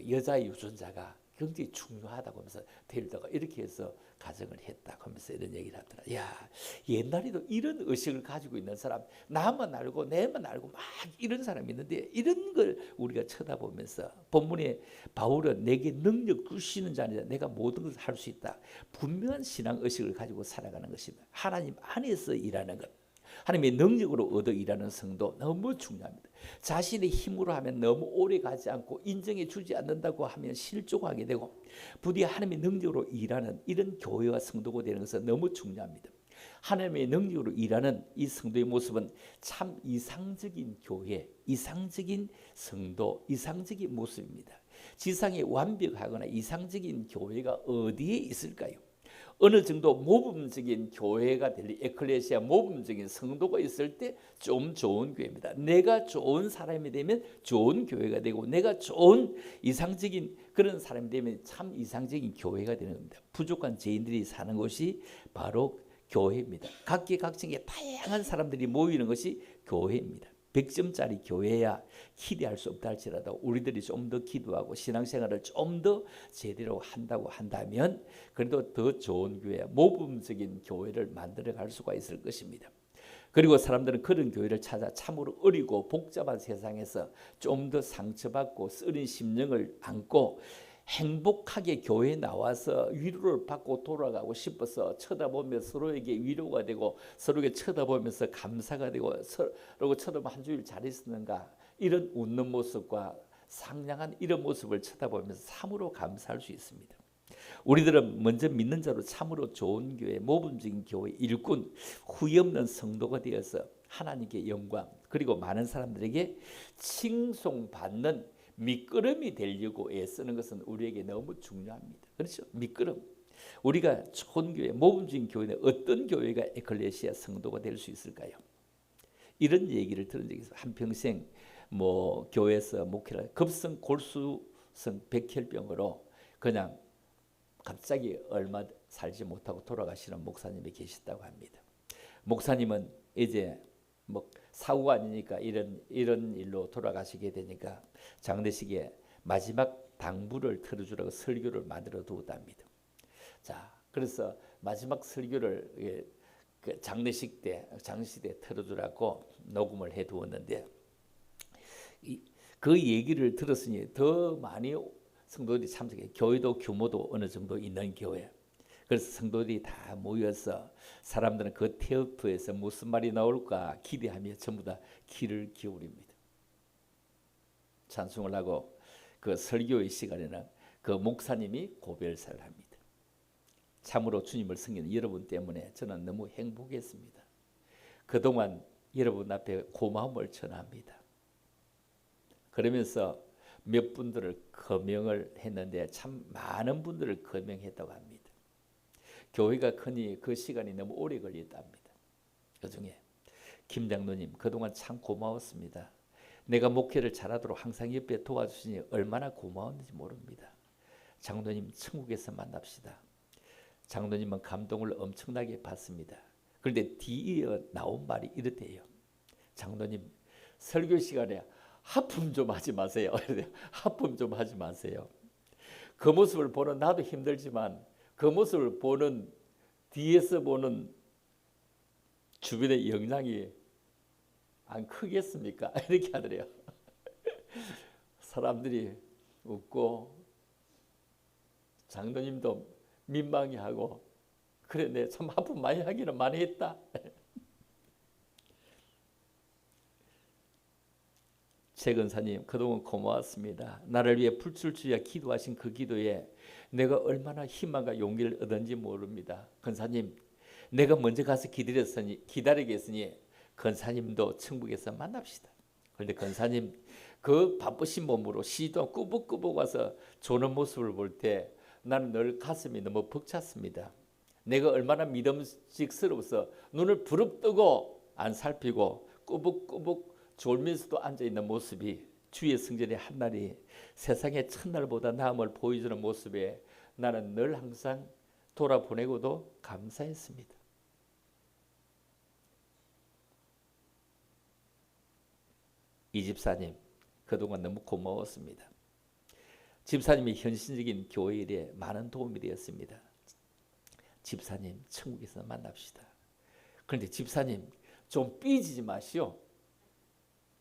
여자 유전자가 굉장히 중요하다고 하면서 데려다가 이렇게 해서 가정을 했다고 하면서 이런 얘기를 하더라. 야, 옛날에도 이런 의식을 가지고 있는 사람, 나만 알고 내만 알고 막 이런 사람이 있는데 이런 걸 우리가 쳐다보면서 본문에 바울은 내게 능력 주시는 자니라 내가 모든 것을 할 수 있다. 분명한 신앙 의식을 가지고 살아가는 것입니다. 하나님 안에서 일하는 것. 하나님의 능력으로 얻어 일하는 성도 너무 중요합니다. 자신의 힘으로 하면 너무 오래 가지 않고 인정해 주지 않는다고 하면 실족하게 되고 부디 하나님의 능력으로 일하는 이런 교회와 성도가 되는 것은 너무 중요합니다. 하나님의 능력으로 일하는 이 성도의 모습은 참 이상적인 교회, 이상적인 성도, 이상적인 모습입니다. 지상에 완벽하거나 이상적인 교회가 어디에 있을까요? 어느 정도 모범적인 교회가 될 에클레시아 모범적인 성도가 있을 때 좀 좋은 교회입니다. 내가 좋은 사람이 되면 좋은 교회가 되고 내가 좋은 이상적인 그런 사람이 되면 참 이상적인 교회가 되는 겁니다. 부족한 죄인들이 사는 곳이 바로 교회입니다. 각계각층의 다양한 사람들이 모이는 것이 교회입니다. 100점짜리 교회야 기대할 수 없다 할지라도 우리들이 좀 더 기도하고 신앙생활을 좀 더 제대로 한다고 한다면 그래도 더 좋은 교회, 모범적인 교회를 만들어갈 수가 있을 것입니다. 그리고 사람들은 그런 교회를 찾아 참으로 어리고 복잡한 세상에서 좀 더 상처받고 쓰린 심령을 안고 행복하게 교회에 나와서 위로를 받고 돌아가고 싶어서 쳐다보며 서로에게 위로가 되고 서로에게 쳐다보면서 감사가 되고 서로 쳐다보면 한 주일 잘 있었는가 이런 웃는 모습과 상냥한 이런 모습을 쳐다보면서 참으로 감사할 수 있습니다. 우리들은 먼저 믿는 자로 참으로 좋은 교회, 모범적인 교회 일꾼, 후회 없는 성도가 되어서 하나님께 영광 그리고 많은 사람들에게 칭송받는 미끄럼이 되려고 애쓰는 것은 우리에게 너무 중요합니다. 그렇죠? 미끄럼. 우리가 좋은 교회, 모범적인 교회는 어떤 교회가 에클레시아 성도가 될 수 있을까요? 이런 얘기를 들은 적이 있어요. 한평생 뭐 교회에서 목회를 급성 골수성 백혈병으로 그냥 갑자기 얼마 살지 못하고 돌아가시는 목사님이 계시다고 합니다. 목사님은 이제 뭐 사고가 아니니까 이런 일로 돌아가시게 되니까 장례식에 마지막 당부를 틀어주라고 설교를 만들어 두었답니다. 자, 그래서 마지막 설교를 그 장례식 때 틀어주라고 녹음을 해 두었는데 그 얘기를 들었으니 더 많이 성도들이 참석해. 교회도 규모도 어느 정도 있는 교회. 그래서 성도들이 다 모여서 사람들은 그 테이프에서 무슨 말이 나올까 기대하며 전부 다 귀를 기울입니다. 찬송을 하고 그 설교의 시간에는 그 목사님이 고별사를 합니다. 참으로 주님을 섬기는 여러분 때문에 저는 너무 행복했습니다. 그동안 여러분 앞에 고마움을 전합니다. 그러면서 몇 분들을 거명을 했는데 참 많은 분들을 거명했다고 합니다. 교회가 크니 그 시간이 너무 오래 걸렸답니다. 그중에 김 장로님 그동안 참 고마웠습니다. 내가 목회를 잘하도록 항상 옆에 도와주시니 얼마나 고마웠는지 모릅니다. 장로님 천국에서 만납시다. 장로님은 감동을 엄청나게 받습니다. 그런데 뒤에 나온 말이 이렇대요. 장로님 설교 시간에 하품 좀 하지 마세요. 하품 좀 하지 마세요. 그 모습을 보는 나도 힘들지만 그 모습을 보는 뒤에서 보는 주변의 영향이 안 크겠습니까? 이렇게 하더래요. 사람들이 웃고 장로님도 민망해하고 그래 내 참 하품 많이 하기는 많이 했다. 최 근사님 그동안 고마웠습니다. 나를 위해 불출주야 기도하신 그 기도에 내가 얼마나 희망과 용기를 얻은지 모릅니다. 근사님 내가 먼저 가서 기다리겠으니 근사님도 천국에서 만납시다. 그런데 근사님 그 바쁘신 몸으로 시도 꾸벅꾸벅 와서 조는 모습을 볼 때 나는 늘 가슴이 너무 벅찼습니다. 내가 얼마나 믿음직스러워서 눈을 부릅뜨고 안 살피고 꾸벅꾸벅 졸면서도 앉아있는 모습이 주의 성전의 한날이 세상의 첫날보다 나음을 보여주는 모습에 나는 늘 항상 돌아보내고도 감사했습니다. 이 집사님 그동안 너무 고마웠습니다. 집사님이 현실적인 교회 일에 많은 도움이 되었습니다. 집사님 천국에서 만납시다. 그런데 집사님 좀 삐지지 마시오.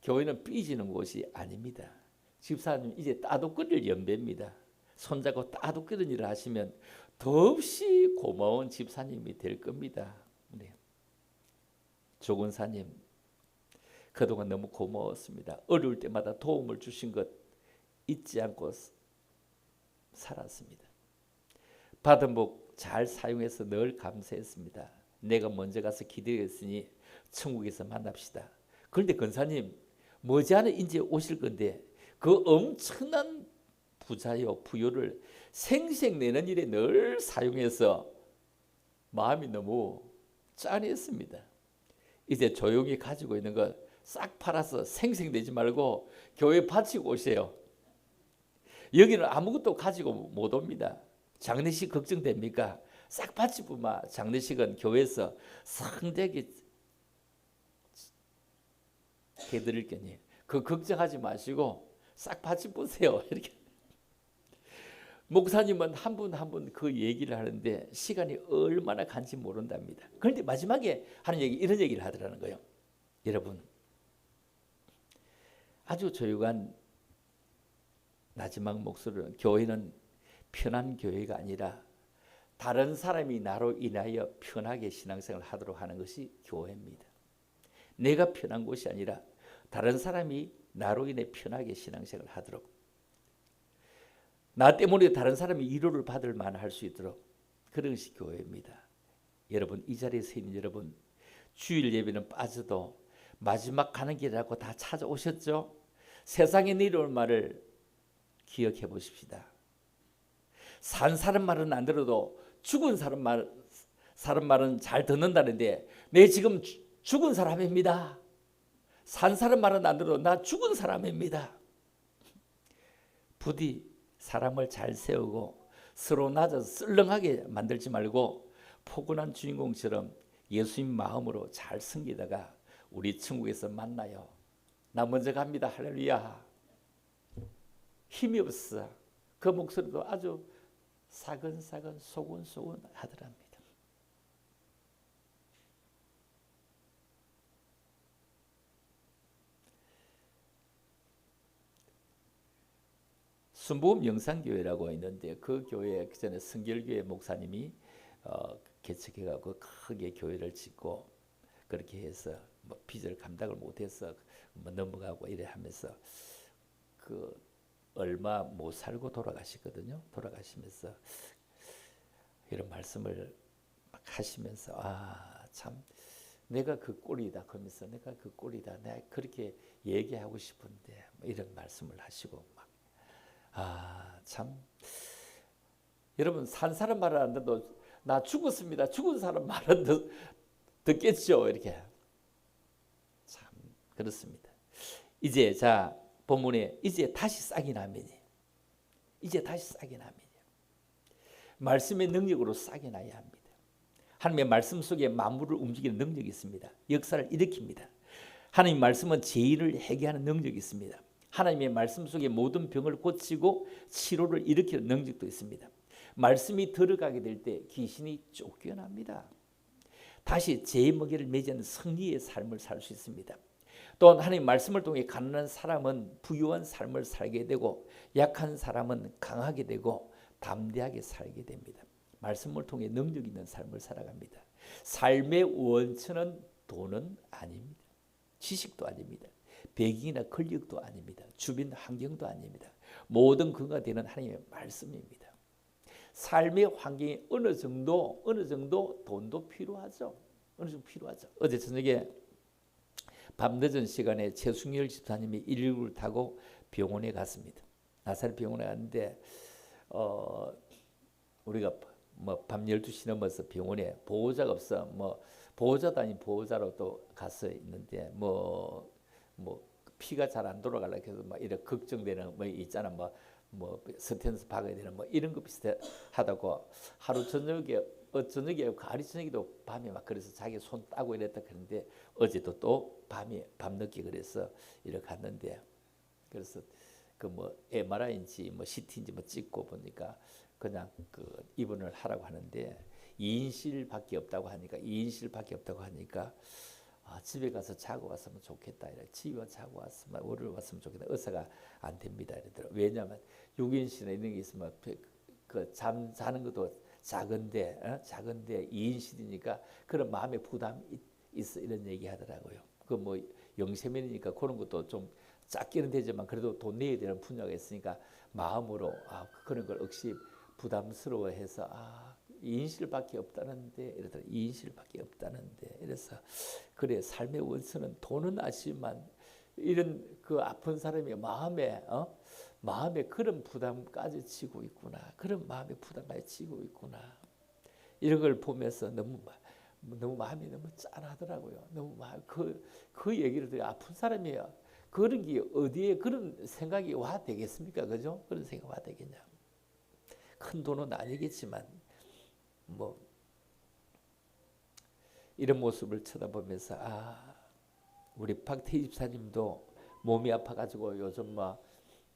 교회는 삐지는 곳이 아닙니다. 집사님 이제 따독거릴 연배입니다. 손잡고 따독거리는 일을 하시면 더없이 고마운 집사님이 될 겁니다. 네. 조근사님 그동안 너무 고마웠습니다. 어려울 때마다 도움을 주신 것 잊지 않고 살았습니다. 받은 복 잘 사용해서 늘 감사했습니다. 내가 먼저 가서 기도했으니 천국에서 만납시다. 그런데 권사님 머지않아 이제 오실 건데 그 엄청난 부요를 생색내는 일에 늘 사용해서 마음이 너무 짠했습니다. 이제 조용히 가지고 있는 거 싹 팔아서 생색내지 말고 교회 바치고 오세요. 여기는 아무것도 가지고 못 옵니다. 장례식 걱정됩니까? 싹 바치고만 장례식은 교회에서 상대하게 해드릴 거니 그 걱정하지 마시고 싹 바치 보세요. 이렇게 목사님은 한 분 한 분 그 얘기를 하는데 시간이 얼마나 간지 모른답니다. 그런데 마지막에 하는 얘기 이런 얘기를 하더라는 거예요. 여러분 아주 조용한 마지막 목소리로 교회는 편한 교회가 아니라 다른 사람이 나로 인하여 편하게 신앙생활을 하도록 하는 것이 교회입니다. 내가 편한 곳이 아니라 다른 사람이 나로 인해 편하게 신앙생활을 하도록 나 때문에 다른 사람이 위로를 받을 만할 수 있도록 그런 것이 교회입니다. 여러분 이 자리에 서 있는 여러분 주일 예배는 빠져도 마지막 가는 길이라고 다 찾아오셨죠? 세상에 내려올 말을 기억해 보십시다. 산 사람 말은 안 들어도 죽은 사람 말은 잘 듣는다는데 내 지금 죽은 사람입니다. 산 사람 말은 안 들어도 나 죽은 사람입니다. 부디 사람을 잘 세우고 서로 낮아서 썰렁하게 만들지 말고 포근한 주인공처럼 예수님 마음으로 잘 섬기다가 우리 천국에서 만나요. 나 먼저 갑니다. 할렐루야. 힘이 없어. 그 목소리도 아주 사근사근 소근소근 하더랍니다. 순복음 영산교회라고 있는데 그 교회 그 전에 성결교회 목사님이 개척해가지고 크게 교회를 짓고 그렇게 해서 뭐 빚을 감당을 못해서 뭐 넘어가고 이래 하면서 그 얼마 못 살고 돌아가시거든요. 돌아가시면서 이런 말씀을 막 하시면서 참 내가 그 꼴이다 그러면서 내가 그 꼴이다 내가 그렇게 얘기하고 싶은데 뭐 이런 말씀을 하시고 막 참 여러분 산 사람 말을 안 듣도 나 죽었습니다. 죽은 사람 말은 듣겠죠. 이렇게 참 그렇습니다. 이제 자 본문에 이제 다시 싹이 나면이 이제 다시 싹이 나면이 말씀의 능력으로 싹이 나야 합니다. 하나님의 말씀 속에 만물을 움직이는 능력이 있습니다. 역사를 일으킵니다. 하나님의 말씀은 죄인을 해결하는 능력이 있습니다. 하나님의 말씀 속에 모든 병을 고치고 치료를 일으키는 능력도 있습니다. 말씀이 들어가게 될 때 귀신이 쫓겨납니다. 다시 죄의 먹이를 매지는 승리의 삶을 살 수 있습니다. 또한 하나님 말씀을 통해 가난한 사람은 부유한 삶을 살게 되고 약한 사람은 강하게 되고 담대하게 살게 됩니다. 말씀을 통해 능력 있는 삶을 살아갑니다. 삶의 원천은 돈은 아닙니다. 지식도 아닙니다. 배경이나 권력도 아닙니다. 주변 환경도 아닙니다. 모든 근거가 되는 하나님의 말씀입니다. 삶의 환경이 어느 정도 돈도 필요하죠. 어느 정도 필요하죠. 어제 저녁에 밤늦은 시간에 최승열 집사님이 119를 타고 병원에 갔습니다. 나사렛 병원에 갔는데 우리가 뭐 밤 12시 넘어서 병원에 보호자가 없어 뭐 보호자도 아닌 보호자로 또 가서 있는데 뭐 피가 잘 안 돌아가려고 해서 막 이런 걱정되는 뭐 있잖아 뭐 스텐스 박아야 되는 뭐 이런 거 비슷하다고 하루 저녁에 저녁에 가을이 저녁에도 밤에 막 그래서 자기 손 따고 이랬다 그랬는데 어제도 또 밤에 밤늦게 그래서 이렇게 갔는데 그래서 그 뭐 MRI인지 뭐 CT인지 뭐 찍고 보니까 그냥 그 입원을 하라고 하는데 2인실밖에 없다고 하니까 집에 가서 자고 왔으면 좋겠다. 집에 와서 자고 왔으면 월요일 왔으면 좋겠다. 의사가 안 됩니다. 이러더라고요. 왜냐하면 6인실에 이런 게 있으면 그 잠 자는 것도 작은데 2인실이니까 그런 마음의 부담이 있어 이런 얘기 하더라고요. 그 뭐 영세면이니까 그런 것도 좀 작기는 되지만 그래도 돈 내야 되는 분야가 있으니까 마음으로 그런 걸 억시 부담스러워해서 2인실밖에 없다는데 이러더라. 2인실밖에 없다는데 이래서 그래 삶의 원천은 돈은 아시지만 이런 그 아픈 사람이 마음에 그런 부담까지 지고 있구나. 그런 마음의 부담까지 지고 있구나. 이런 걸 보면서 너무 마음이 너무 짠하더라고요. 너무 그 얘기를 들으면 아픈 사람이에요. 그런 게 어디에 그런 생각이 와 되겠습니까? 그죠? 그런 생각 와 되겠냐? 큰 돈은 아니겠지만 뭐 이런 모습을 쳐다보면서 우리 박태희 집사님도 몸이 아파가지고 요즘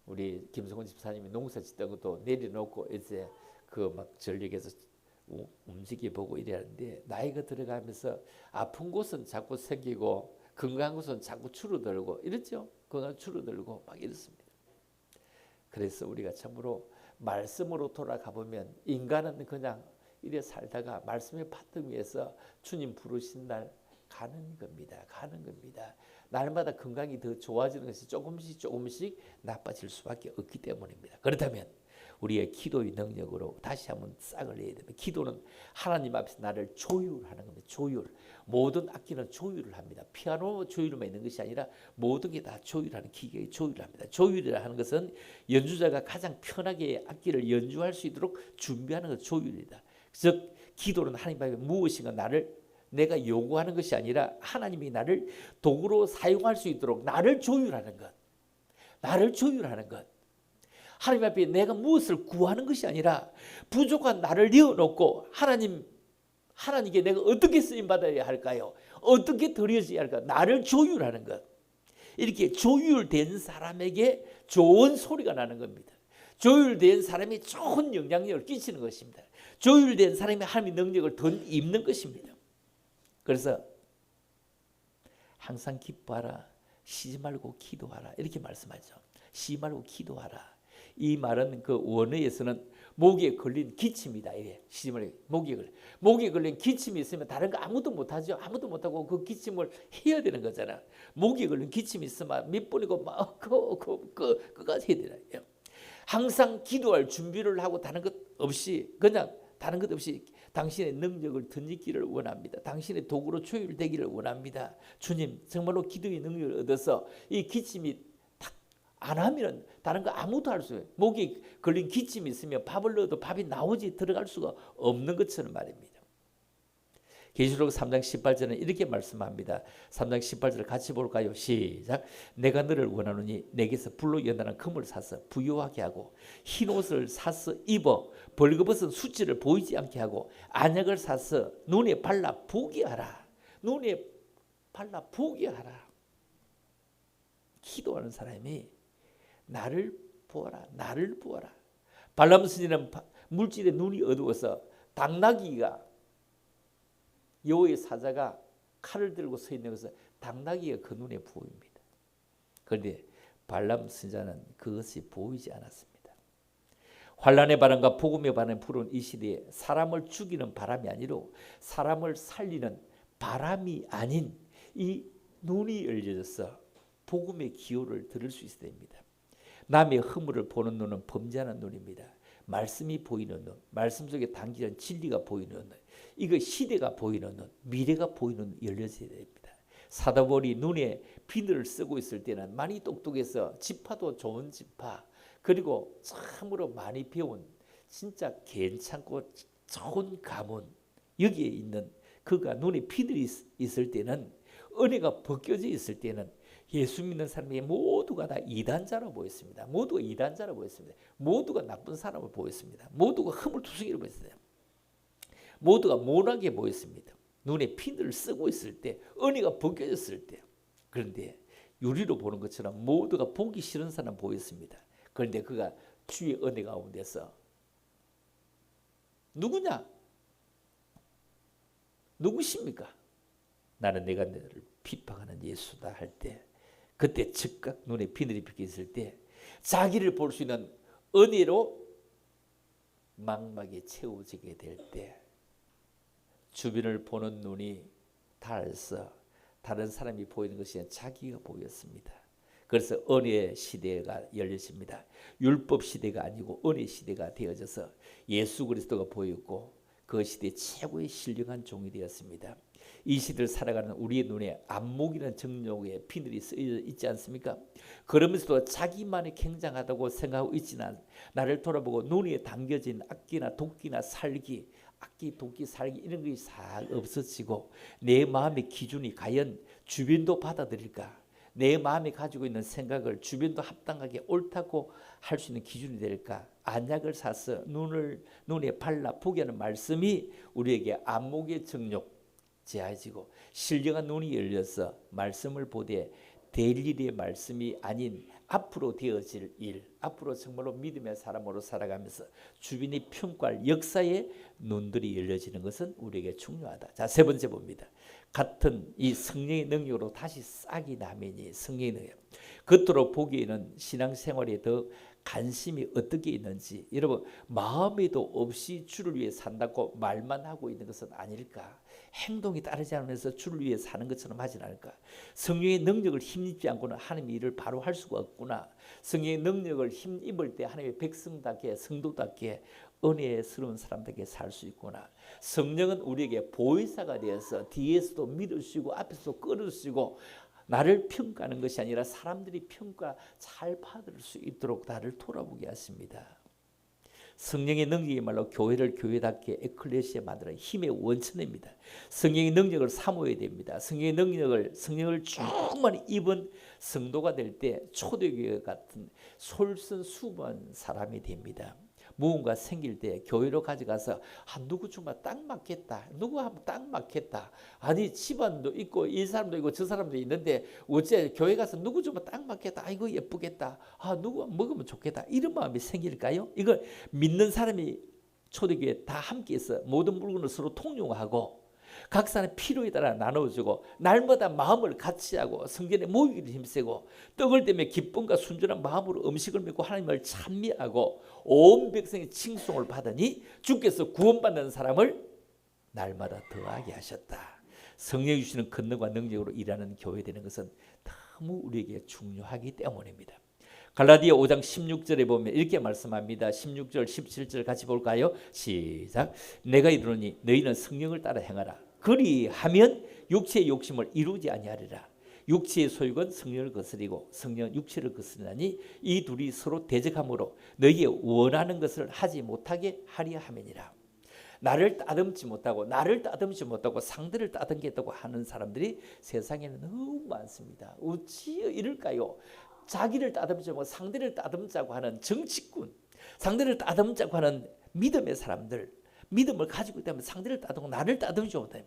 우리 김성훈 집사님이 농사 짓던 것도 내려놓고 이제 그 막 전력에서 움직여 보고 이래는데 나이가 들어가면서 아픈 곳은 자꾸 생기고 건강한 곳은 자꾸 줄어들고 이랬죠. 건강 줄어들고 막 이렇습니다. 그래서 우리가 참으로 말씀으로 돌아가 보면 인간은 그냥 이래 살다가 말씀의 바탕 위에서 주님 부르신 날 가는 겁니다. 날마다 건강이 더 좋아지는 것이 조금씩 나빠질 수밖에 없기 때문입니다. 그렇다면 우리의 기도의 능력으로 다시 한번 싹을 내야 됩니다. 기도는 하나님 앞에서 나를 조율하는 겁니다. 조율. 모든 악기는 조율을 합니다. 피아노 조율만 있는 것이 아니라 모든 게 다 조율하는 기계의 조율을 합니다. 조율이라 하는 것은 연주자가 가장 편하게 악기를 연주할 수 있도록 준비하는 것 조율이다. 즉 기도는 하나님 앞에 무엇인가 내가 요구하는 것이 아니라 하나님이 나를 도구로 사용할 수 있도록 나를 조율하는 것. 하나님 앞에 내가 무엇을 구하는 것이 아니라 부족한 나를 내어놓고 하나님께 내가 어떻게 쓰임받아야 할까요? 어떻게 드려져야 할까? 나를 조율하는 것. 이렇게 조율된 사람에게 좋은 소리가 나는 겁니다. 조율된 사람이 좋은 영향력을 끼치는 것입니다. 조율된 사람이 하나님의 능력을 더 입는 것입니다. 그래서 항상 기뻐하라. 쉬지 말고 기도하라. 이렇게 말씀하죠. 쉬지 말고 기도하라. 이 말은 그 원어에서는 목에 걸린 기침이다. 이래. 쉬지 말고 목에 걸린 기침이 있으면 다른 거 아무도 못하죠. 아무도 못하고 그 기침을 해야 되는 거잖아. 목에 걸린 기침이 있으면 몇 번이고 그까지 해야 되나. 항상 기도할 준비를 하고 다른 것 없이 당신의 능력을 덧입기를 원합니다. 당신의 도구로 조율되기를 원합니다. 주님 정말로 기도의 능력을 얻어서 이 기침이 안 하면 다른 거 아무도 할 수 없어요. 목이 걸린 기침이 있으면 밥을 넣어도 밥이 들어갈 수가 없는 것처럼 말입니다. 계시록 3장 18절은 이렇게 말씀합니다. 3장 18절을 같이 볼까요? 시작. 내가 너를 원하노니 내게서 불로 연단한 금을 사서 부요하게 하고 흰옷을 사서 입어 벌거벗은 수치를 보이지 않게 하고 안약을 사서 눈에 발라 보게 하라. 기도하는 사람이 나를 보아라. 발람 스님은 물질의 눈이 어두워서 당나귀가 여호와의 사자가 칼을 들고 서 있는 것은 당나귀가 그 눈에 보입니다. 그런데 발람 선지자는 그것이 보이지 않았습니다. 환난의 바람과 복음의 바람이 불어온 이 시대에 사람을 죽이는 바람이 아니라 사람을 살리는 바람이 아닌 이 눈이 열려져서 복음의 기호를 들을 수 있어야 됩니다. 남의 허물을 보는 눈은 범죄하는 눈입니다. 말씀이 보이는 눈, 말씀 속에 담기는 진리가 보이는 눈, 이거 시대가 보이는 눈, 미래가 보이는 눈 열려져야 됩니다. 사도 바울이 눈에 비늘을 쓰고 있을 때는 많이 똑똑해서 지파도 좋은 지파, 그리고 참으로 많이 배운 진짜 괜찮고 좋은 가문, 여기에 있는 그가 눈에 비늘이 있을 때는, 은혜가 벗겨져 있을 때는 예수 믿는 사람이 모두가 다 이단자로 보였습니다. 모두가 나쁜 사람을 보였습니다. 모두가 허물투성이를 보였어요. 모두가 모나게 보였습니다. 눈에 피를 쓰고 있을 때, 은혜가 벗겨졌을 때. 그런데 유리로 보는 것처럼 모두가 보기 싫은 사람 보였습니다. 그런데 그가 주의 은혜 가운데서 누구냐? 누구십니까? 나는 내가 너를 핍박하는 예수다 할 때, 그때 즉각 눈에 비늘이 벗겨졌을 때 자기를 볼 수 있는 은혜로 망막에 채워지게 될 때 주변을 보는 눈이 닳아서 다른 사람이 보이는 것이 아니라 자기가 보였습니다. 그래서 은혜의 시대가 열려집니다. 율법 시대가 아니고 은혜 시대가 되어져서 예수 그리스도가 보였고 그 시대 최고의 신령한 종이 되었습니다. 이 시대를 살아가는 우리의 눈에 안목이라는 정욕의 비늘이 쓰여 있지 않습니까? 그러면서도 자기만이 굉장하다고 생각하고 있지는 나를 돌아보고 눈에 담겨진 악기나 도끼나 살기, 악기, 도끼, 살기 이런 것이 다 없어지고 내 마음의 기준이 과연 주변도 받아들일까? 내 마음이 가지고 있는 생각을 주변도 합당하게 옳다고 할 수 있는 기준이 될까? 안약을 사서 눈에 발라 보게 하는 말씀이 우리에게 안목의 정욕 제하지고 신령한 눈이 열려서 말씀을 보되 될 일의 말씀이 아닌 앞으로 되어질 일, 앞으로 정말로 믿음의 사람으로 살아가면서 주변의 평가할 역사의 눈들이 열려지는 것은 우리에게 중요하다. 자, 세 번째 봅니다. 같은 이 성령의 능력으로 다시 싹이 나면이 성령의 능력. 겉으로 보기에는 신앙생활에 더 관심이 어떻게 있는지, 여러분 마음에도 없이 주를 위해 산다고 말만 하고 있는 것은 아닐까? 행동이 따르지 않으면서 주를 위해 사는 것처럼 하진 않을까? 성령의 능력을 힘입지 않고는 하나님의 일을 바로 할 수가 없구나. 성령의 능력을 힘입을 때 하나님의 백성답게 성도답게 은혜스러운 사람답게 살 수 있구나. 성령은 우리에게 보혜사가 되어서 뒤에서도 밀어주시고 앞에서도 끌어주시고 나를 평가하는 것이 아니라 사람들이 평가 잘 받을 수 있도록 나를 돌아보게 하십니다. 성령의 능력이말로 교회를 교회답게 에클레시아 만드는 힘의 원천입니다. 성령의 능력을 사모해야 됩니다. 성령을 충만히 입은 성도가 될 때 초대교회 같은 솔선수범한 사람이 됩니다. 무언가 생길 때 교회로 가져가서 누구 정말 딱 맞겠다. 누구 하면 딱 맞겠다. 아니 집안도 있고 이 사람도 있고 저 사람도 있는데 어째 교회 가서 누구 정말 딱 맞겠다. 아이고 예쁘겠다. 누구 먹으면 좋겠다. 이런 마음이 생길까요? 이걸 믿는 사람이 초대교회 다 함께해서 모든 물건을 서로 통용하고 각 사람의 필요에 따라 나눠주고 날마다 마음을 같이 하고 성전에 모이기를 힘쓰고 떡을 떼며 기쁨과 순전한 마음으로 음식을 먹고 하나님을 찬미하고 온 백성의 칭송을 받으니 주께서 구원받는 사람을 날마다 더하게 하셨다. 성령이 주시는 권능과 능력으로 일하는 교회 되는 것은 너무 우리에게 중요하기 때문입니다. 갈라디아 5장 16절에 보면 이렇게 말씀합니다. 16절 17절 같이 볼까요? 시작. 내가 이르노니 너희는 성령을 따라 행하라. 그리하면 육체의 욕심을 이루지 아니하리라. 육체의 소욕은 성령을 거스리고 성령은 육체를 거스리나니 이 둘이 서로 대적함으로 너희의 원하는 것을 하지 못하게 하려 함이니라. 나를 따듬지 못하고 상대를 따듬겠다고 하는 사람들이 세상에는 너무 많습니다. 어찌 이럴까요? 자기를 따듬지 못하고 상대를 따듬자고 하는 정치꾼, 상대를 따듬자고 하는 믿음의 사람들, 믿음을 가지고 있다면 상대를 따듬고 나를 따듬지 못해요.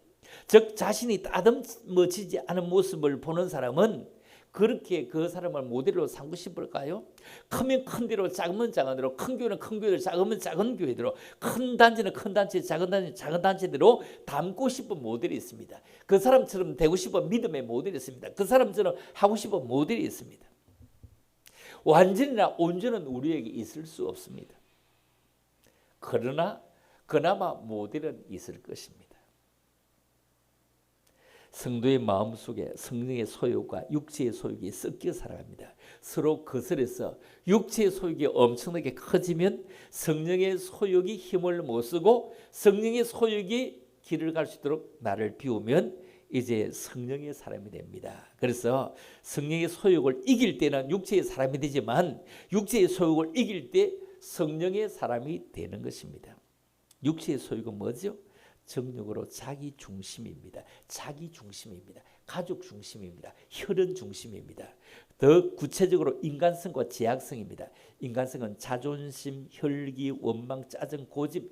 즉 자신이 따듬어지지 않은 모습을 보는 사람은 그렇게 그 사람을 모델로 삼고 싶을까요? 크면 큰 대로, 작으면 작은 대로, 큰 교회는 큰 교회대로, 작으면 작은 교회대로, 큰 단체는 큰 단체, 작은 단체는 작은 단체대로 닮고 싶은 모델이 있습니다. 그 사람처럼 되고 싶은 믿음의 모델이 있습니다. 그 사람처럼 하고 싶은 모델이 있습니다. 완전이나 온전은 우리에게 있을 수 없습니다. 그러나 그나마 모델은 있을 것입니다. 성도의 마음속에 성령의 소욕과 육체의 소욕이 섞여 살아갑니다. 서로 거슬려서 육체의 소욕이 엄청나게 커지면 성령의 소욕이 힘을 못 쓰고 성령의 소욕이 길을 갈 수 있도록 나를 비우면 이제 성령의 사람이 됩니다. 그래서 성령의 소욕을 이길 때는 육체의 사람이 되지만 육체의 소욕을 이길 때 성령의 사람이 되는 것입니다. 육체의 소욕은 뭐죠? 정욕으로 자기 중심입니다. 자기 중심입니다. 가족 중심입니다. 혈연 중심입니다. 더 구체적으로 인간성과 제약성입니다. 인간성은 자존심, 혈기, 원망, 짜증, 고집,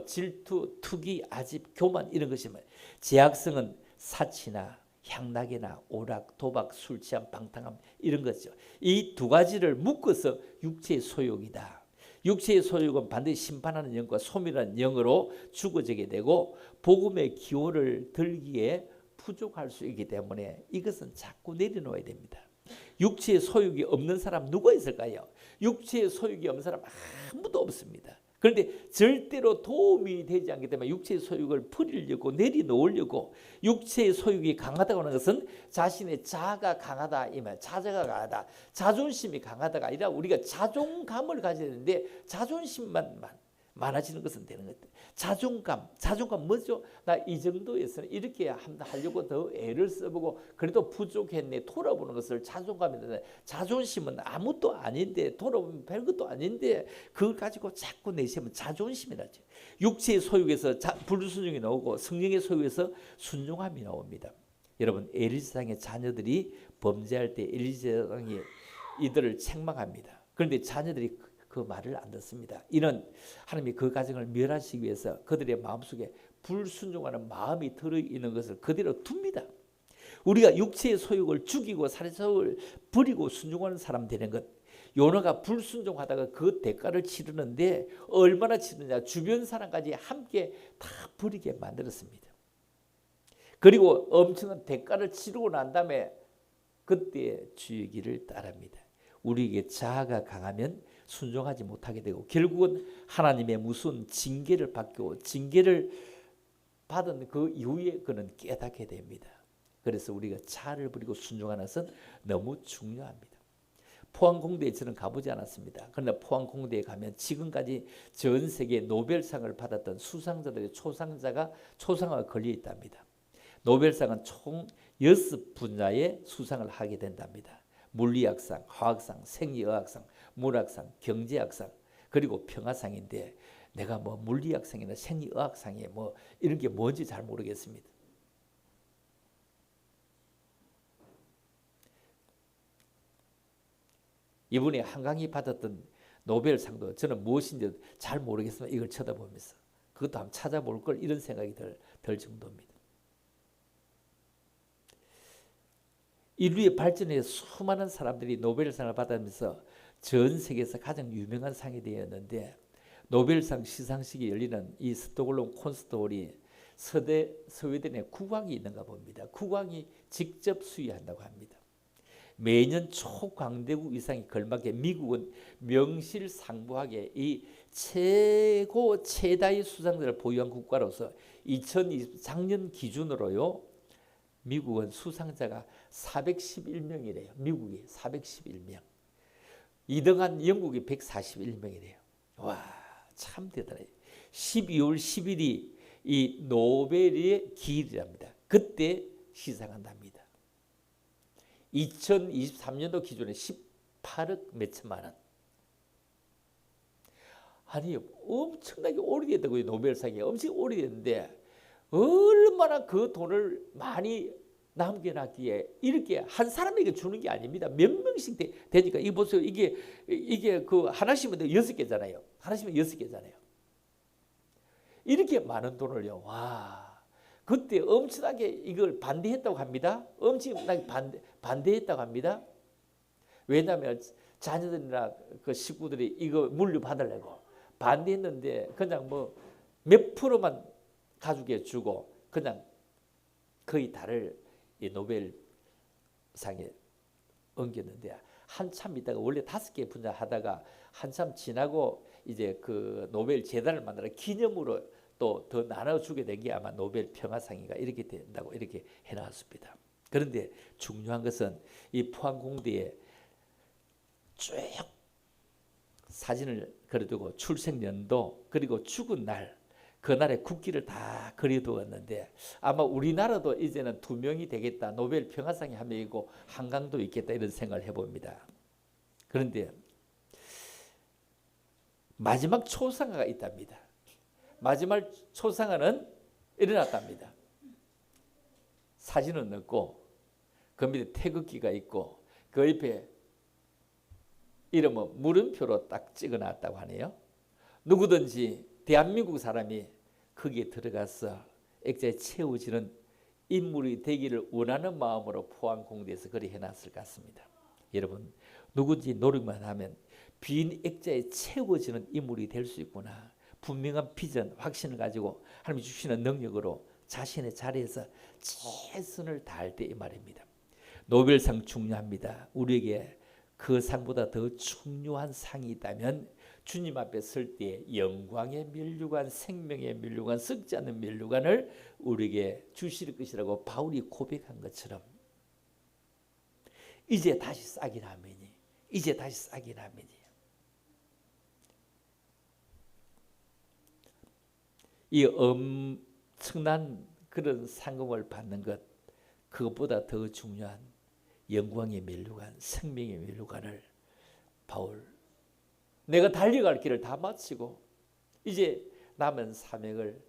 질투, 투기, 아집, 교만 이런 것이면, 제약성은 사치나 향락이나 오락, 도박, 술 취함, 방탕함 이런 거죠. 이 두 가지를 묶어서 육체의 소욕이다. 육체의 소욕은 반드시 심판하는 영과 소멸하는 영으로 죽어지게 되고 복음의 기호를 들기에 부족할 수 있기 때문에 이것은 자꾸 내려놓아야 됩니다. 육체의 소욕이 없는 사람 누가 있을까요? 육체의 소욕이 없는 사람 아무도 없습니다. 그런데 절대로 도움이 되지 않기 때문에 육체의 소욕을 버리려고 내려놓으려고, 육체의 소욕이 강하다고 하는 것은 자신의 자아가 강하다, 자자가 강하다, 자존심이 강하다가 아니라 우리가 자존감을 가져야 되는데 자존심만 많아지는 것은 되는 것 같아요. 자존감 뭐죠? 나 이 정도에서는 이렇게 하려고 더 애를 써보고 그래도 부족했네 돌아보는 것을 자존감이다. 자존심은 아무것도 아닌데, 돌아보면 별것도 아닌데 그걸 가지고 자꾸 내세우면 자존심이라죠. 육체의 소욕에서 불순종이 나오고 성령의 소욕에서 순종함이 나옵니다. 여러분, 엘리사장의 자녀들이 범죄할 때 엘리사장이 이들을 책망합니다. 그런데 자녀들이 그 말을 안 듣습니다. 이는 하나님이 그 가정을 멸하시기 위해서 그들의 마음속에 불순종하는 마음이 들어있는 것을 그대로 둡니다. 우리가 육체의 소욕을 죽이고 살인사욕을 버리고 순종하는 사람 되는 것, 요나가 불순종하다가 그 대가를 치르는데 얼마나 치르느냐, 주변 사람까지 함께 다 버리게 만들었습니다. 그리고 엄청난 대가를 치르고 난 다음에 그때 주의 길을 따릅니다. 우리에게 자아가 강하면 순종하지 못하게 되고 결국은 하나님의 무서운 징계를 받고 징계를 받은 그 이후에 그는 깨닫게 됩니다. 그래서 우리가 자아를 버리고 순종하는 것은 너무 중요합니다. 포항공대에 저는 가보지 않았습니다. 그러나 포항공대에 가면 지금까지 전 세계 노벨상을 받았던 수상자들의 초상화가 걸려 있답니다. 노벨상은 총 6분야의 수상을 하게 된답니다. 물리학상, 화학상, 생리의학상, 문학상, 경제학상, 그리고 평화상인데 내가 물리학상이나 생리의학상에 이런 게 뭔지 잘 모르겠습니다. 이분이 한강이 받았던 노벨상도 저는 무엇인지 잘 모르겠으면 이걸 쳐다보면서 그것도 한번 찾아볼 걸, 이런 생각이 들 정도입니다. 인류의 발전에 수많은 사람들이 노벨상을 받으면서 전 세계에서 가장 유명한 상이 되었는데, 노벨상 시상식이 열리는 이 스톡홀름 콘서트홀이 스웨덴에 국왕이 있는가 봅니다. 국왕이 직접 수여한다고 합니다. 매년 초강대국 이상이 걸맞게 미국은 명실상부하게 이 최다의 수상자를 보유한 국가로서 2020작년 기준으로요, 미국은 수상자가 411명이래요. 미국이 411명. 2등한 영국이 141명이래요. 와, 참 대단해요. 12월 10일이 이 노벨의 기일이랍니다. 그때 시상한답니다. 2023년도 기준에 18억 몇천만 원. 아니, 엄청나게 오래됐다고요. 노벨상이 엄청 오래됐는데 얼마나 그 돈을 많이 남겨놨기에 이렇게 한 사람에게 주는 게 아닙니다. 몇 명씩 되니까. 이거 보세요. 이게 그 하나씩은 6개잖아요. 하나씩은 6개잖아요. 이렇게 많은 돈을요. 와, 그때 엄청나게 이걸 반대했다고 합니다. 엄청나게 반대했다고 합니다. 왜냐하면 자녀들이나 그 식구들이 이거 물려받으려고 반대했는데 그냥 몇 프로만 가족에 주고 그냥 거의 다를 이 노벨상에 옮겼는데, 한참 있다가 원래 5개 분야 하다가 한참 지나고 이제 그 노벨 재단을 만들어 기념으로 또 더 나눠주게 된 게 아마 노벨 평화상인가 이렇게 된다고 이렇게 해놨습니다. 그런데 중요한 것은 이 포항공대에 쭉 사진을 그려두고 출생연도 그리고 죽은 날, 그날의 국기를 다 그려두었는데 아마 우리나라도 이제는 2명이 되겠다. 노벨 평화상이 1명이고 한강도 있겠다, 이런 생각을 해봅니다. 그런데 마지막 초상화가 있답니다. 마지막 초상화는 일어났답니다. 사진은 없고 그 밑에 태극기가 있고 그 옆에 이름은 물음표로 딱 찍어놨다고 하네요. 누구든지 대한민국 사람이 거기에 들어가서 액자에 채워지는 인물이 되기를 원하는 마음으로 포항공대에서 그리 해놨을 것 같습니다. 여러분, 누구든지 노력만 하면 빈 액자에 채워지는 인물이 될 수 있구나. 분명한 비전, 확신을 가지고 하나님이 주시는 능력으로 자신의 자리에서 최선을 다할 때 이 말입니다. 노벨상 중요합니다. 우리에게 그 상보다 더 중요한 상이 있다면 주님 앞에 설 때 영광의 면류관, 생명의 면류관, 썩지 않는 면류관을 우리에게 주실 것이라고 바울이 고백한 것처럼 이제 다시 싹이 나면이, 이제 다시 싹이 나면이. 이 엄청난 그런 상금을 받는 것, 그것보다 더 중요한 영광의 면류관, 생명의 면류관을 바울, 내가 달려갈 길을 다 마치고 이제 남은 사명을,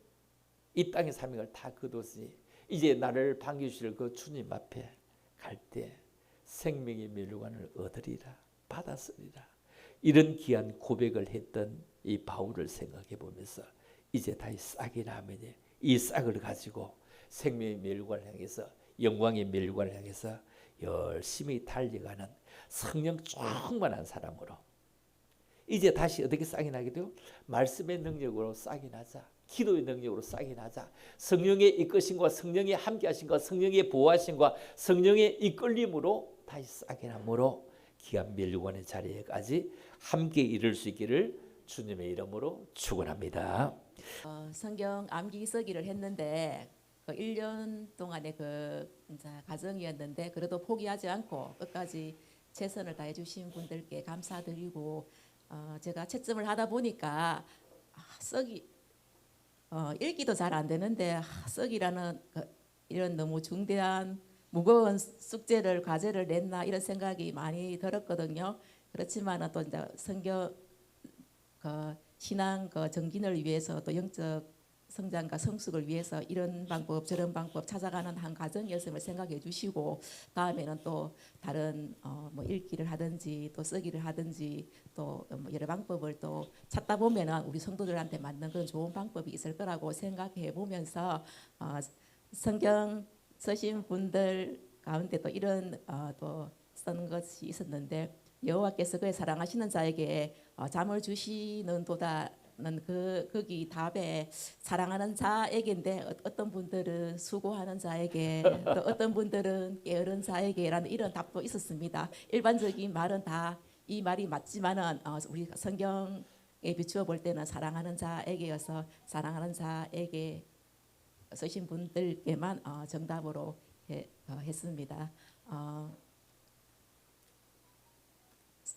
이 땅의 사명을 다 거뒀으니 이제 나를 반겨주실 그 주님 앞에 갈 때 생명의 면류관을 얻으리라, 받았으리라. 이런 귀한 고백을 했던 이 바울을 생각해 보면서 이제 다시 싹이 나면 이 싹을 가지고 생명의 면류관을 향해서, 영광의 면류관을 향해서 열심히 달려가는 성령 충만한 사람으로 이제 다시 어떻게 싹이 나게 돼요? 말씀의 능력으로 싹이 나자, 기도의 능력으로 싹이 나자, 성령의 이끄심과 성령의 함께하심과 성령의 보호하심과 성령의 이끌림으로 다시 싹이 나므로 귀한 면류관의 자리에까지 함께 이룰 수 있기를 주님의 이름으로 축원합니다. 성경 암기 서기를 했는데 그 1년 동안의 그 이제 과정이었는데 그래도 포기하지 않고 끝까지 최선을 다해 주신 분들께 감사드리고, 제가 채점을 하다 보니까 서기 읽기도 잘 안 되는데 서기라는 이런 너무 중대한 무거운 숙제를, 과제를 냈나 이런 생각이 많이 들었거든요. 그렇지만 또 이제 성경 신앙 정진을 위해서 또 영적 성장과 성숙을 위해서 이런 방법 저런 방법 찾아가는 한 과정이었음을 생각해 주시고, 다음에는 또 다른 뭐 읽기를 하든지 또 쓰기를 하든지 또 여러 방법을 또 찾다 보면은 우리 성도들한테 맞는 그런 좋은 방법이 있을 거라고 생각해 보면서 성경 쓰신 분들 가운데 또 이런 또 쓰는 것이 있었는데, 여호와께서 그의 사랑하시는 자에게 잠을 주시는 도다는 거기 답에 사랑하는 자에게인데 어떤 분들은 수고하는 자에게, 또 어떤 분들은 게으른 자에게라는 이런 답도 있었습니다. 일반적인 말은 다 이 말이 맞지만은 우리 성경에 비추어 볼 때는 사랑하는 자에게여서 사랑하는 자에게 쓰신 분들께만 정답으로 했습니다.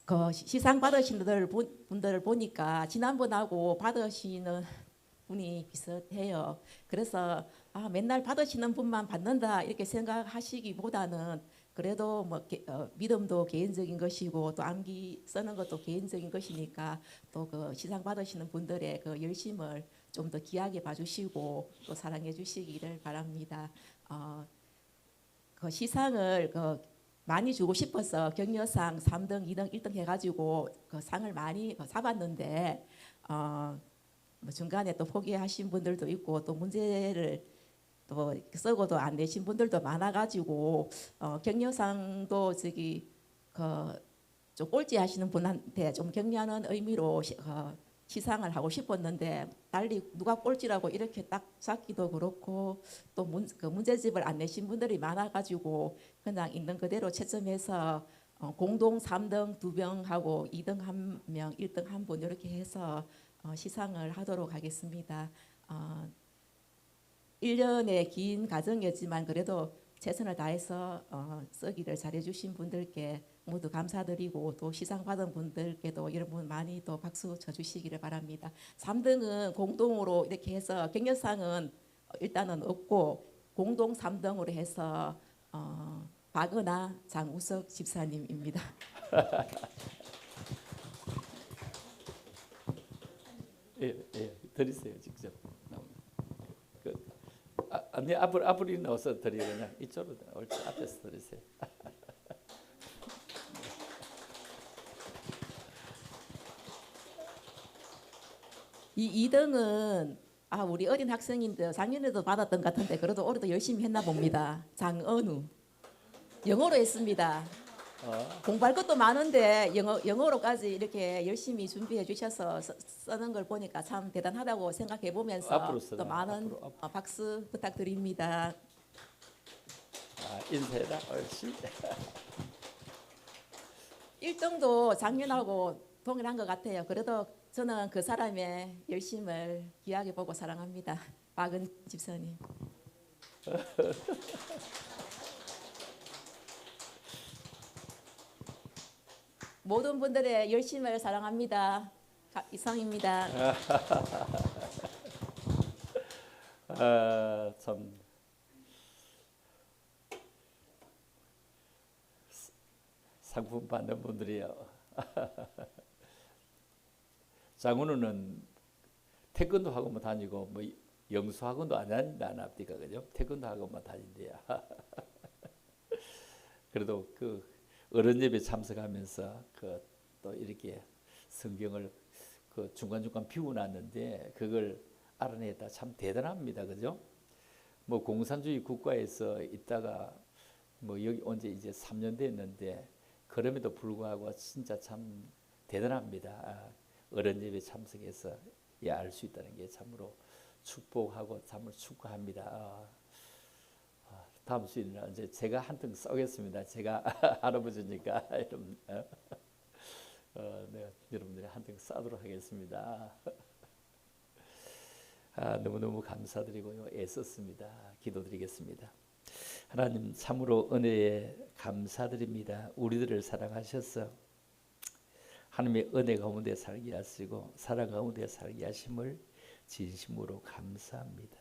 그 시상 받으신 분들을 보니까 지난번하고 받으시는 분이 비슷해요. 그래서 맨날 받으시는 분만 받는다 이렇게 생각하시기보다는 그래도 뭐 믿음도 개인적인 것이고 또 암기 쓰는 것도 개인적인 것이니까 또 그 시상 받으시는 분들의 그 열심을 좀 더 귀하게 봐주시고 또 사랑해 주시기를 바랍니다. 그 시상을 많이 주고 싶어서 격려상 3등, 2등, 1등 해가지고 그 상을 많이 잡았는데 뭐 중간에 또 포기하신 분들도 있고 또 문제를 또 쓰고도 안 내신 분들도 많아가지고 격려상도 좀 꼴찌 하시는 분한테 좀 격려하는 의미로 시상을 하고 싶었는데 달리 누가 꼴찌라고 이렇게 딱 잡기도 그렇고 또 문제집을 안 내신 분들이 많아가지고 그냥 있는 그대로 채점해서 공동 3등 2명 하고 2등 1명, 1등 1분 이렇게 해서 시상을 하도록 하겠습니다. 1년의 긴 과정이었지만 그래도 최선을 다해서 쓰기를 잘해주신 분들께 모두 감사드리고 또 시상 받은 분들께도 여러분 많이 또 박수 쳐주시기를 바랍니다. 3등은 공동으로 이렇게 해서 격려상은 일단은 없고 공동 3등으로 해서 박은하 장우석 집사님입니다. 예, 드리세요 직접. 아니 앞으로 넣어서 드리고 그냥 이쪽으로 옳지 앞에서 드리세요. 이 2등은 우리 어린 학생인데 작년에도 받았던 것 같은데 그래도 올해도 열심히 했나 봅니다. 장은우. 영어로 했습니다. 공부할 것도 많은데 영어로까지 이렇게 열심히 준비해 주셔서 쓰는 걸 보니까 참 대단하다고 생각해 보면서 앞으로 쓰라, 또 많은 앞으로. 박수 부탁드립니다. 인사해라. 옳지. 1등도 작년하고 동일한 것 같아요. 그래도 저는 그 사람의 열심을 귀하게 보고 사랑합니다. 박은 집사님. 모든 분들의 열심을 사랑합니다. 이상입니다. 참 상품 받는 분들이요. 장훈우는 태권도 학원만 다니고 뭐 영수 학원도 안 다닌다 안 합니까, 그죠? 태권도 학원만 다닌대요. 그래도 그 어른 예배 참석하면서 그 또 이렇게 성경을 그 중간중간 비워놨는데 그걸 알아냈다 참 대단합니다, 그죠? 뭐 공산주의 국가에서 있다가 뭐 여기 온 지 이제 3년 됐는데 그럼에도 불구하고 진짜 참 대단합니다. 어른 예배 참석해서 알 수 있다는 게 참으로 축복하고 참으로 축하합니다. 다음 주에는 이제 제가 한 등 쏘겠습니다. 제가 할아버지니까 내가 여러분들이 한 등 쏘도록 하겠습니다. 너무너무 감사드리고요. 애썼습니다. 기도드리겠습니다. 하나님 참으로 은혜에 감사드립니다. 우리들을 사랑하셔서 하나님의 은혜 가운데 살게 하시고 사랑 가운데 살게 하심을 진심으로 감사합니다.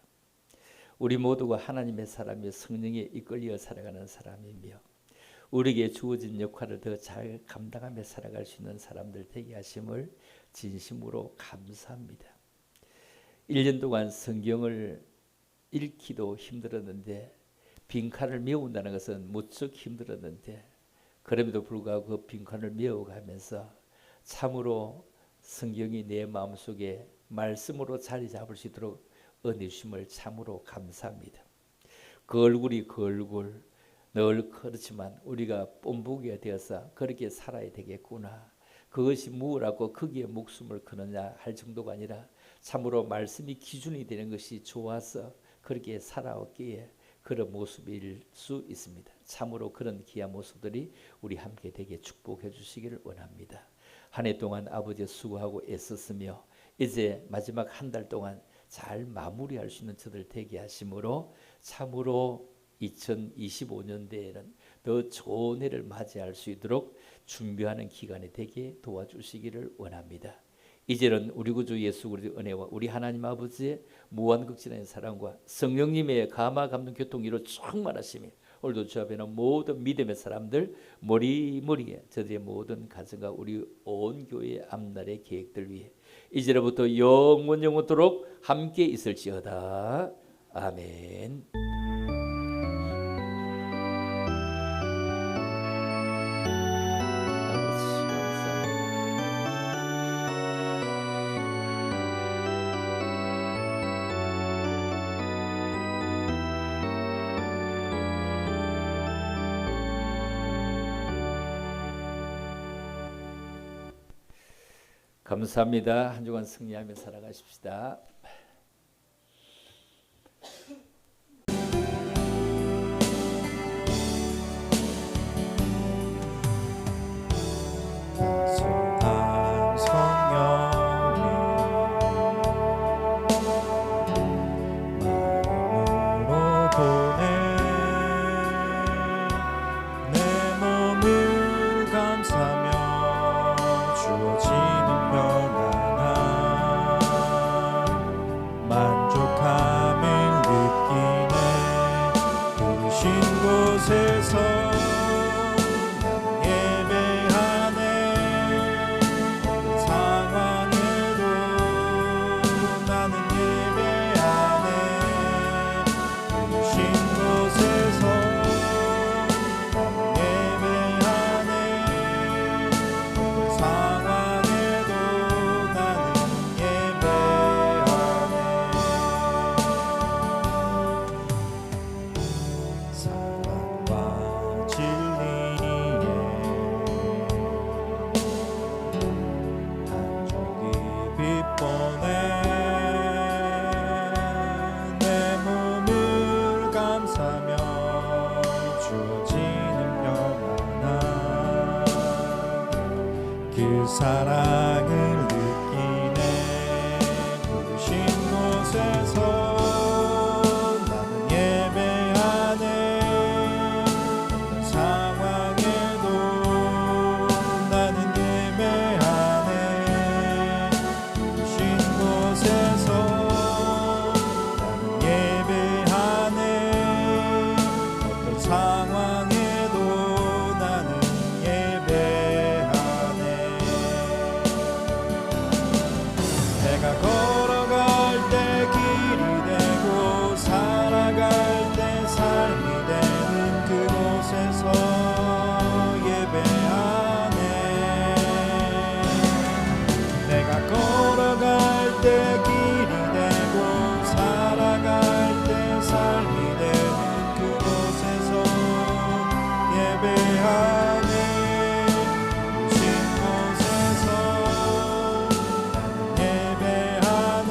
우리 모두가 하나님의 사람이 성령에 이끌려 살아가는 사람이며 우리에게 주어진 역할을 더 잘 감당하며 살아갈 수 있는 사람들 되게 하심을 진심으로 감사합니다. 1년 동안 성경을 읽기도 힘들었는데 빈칸을 메운다는 것은 무척 힘들었는데 그럼에도 불구하고 그 빈칸을 메워가면서 참으로 성경이 내 마음속에 말씀으로 자리 잡을 수 있도록 은혜 주심을 참으로 감사합니다. 그 얼굴이 그 얼굴 늘 그렇지만 우리가 본보기가 되어서 그렇게 살아야 되겠구나. 그것이 무엇라고 거기에 목숨을 거느냐 할 정도가 아니라 참으로 말씀이 기준이 되는 것이 좋아서 그렇게 살아왔기에 그런 모습일 수 있습니다. 참으로 그런 귀한 모습들이 우리 함께 되게 축복해 주시기를 원합니다. 한 해 동안 아버지 수고하고 애썼으며 이제 마지막 한 달 동안 잘 마무리할 수 있는 저들 되게 하심으로 참으로 2025년대에는 더 좋은 해를 맞이할 수 있도록 준비하는 기간이 되게 도와주시기를 원합니다. 이제는 우리 구주 예수 그리스도의 은혜와 우리 하나님 아버지의 무한극진한 사랑과 성령님의 감화 감동 교통으로 충만하심이 오늘도 주 앞에는 모든 믿음의 사람들 머리머리에 저들의 모든 가정과 우리 온 교회의 앞날의 계획들 위해 이제로부터 영원토록 함께 있을지어다. 아멘. 감사합니다. 한 주간 승리하며 살아가십시다. 선한 성령님 마음으로 보내 내 몸을 감사하며 주어지는 편안함 사랑을 느끼네. 부르신 곳에서 나는 예배하네. 어떤 상황에도 나는 예배하네. 부르신 곳에서 나는 예배하네. 어떤 상황에도 나는 예배하네. 내가 걸어갈 때 길이 되고 살아갈 때 삶이 되는 그곳에서 예배하네. 내가 걸어갈 때 길이 되고 살아갈 때 삶이 되는 그곳에서 예배하네. 부신 곳에서 나는 예배하네.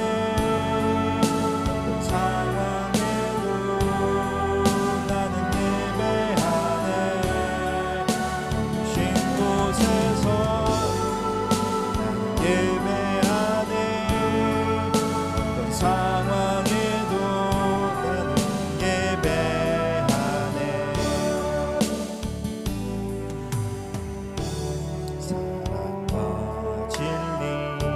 어떤 상황에도 나는 예배하네. 부신 곳에서 나는 예배하네. 어떤 상황에도 나는 예배하네. 사랑과 진리에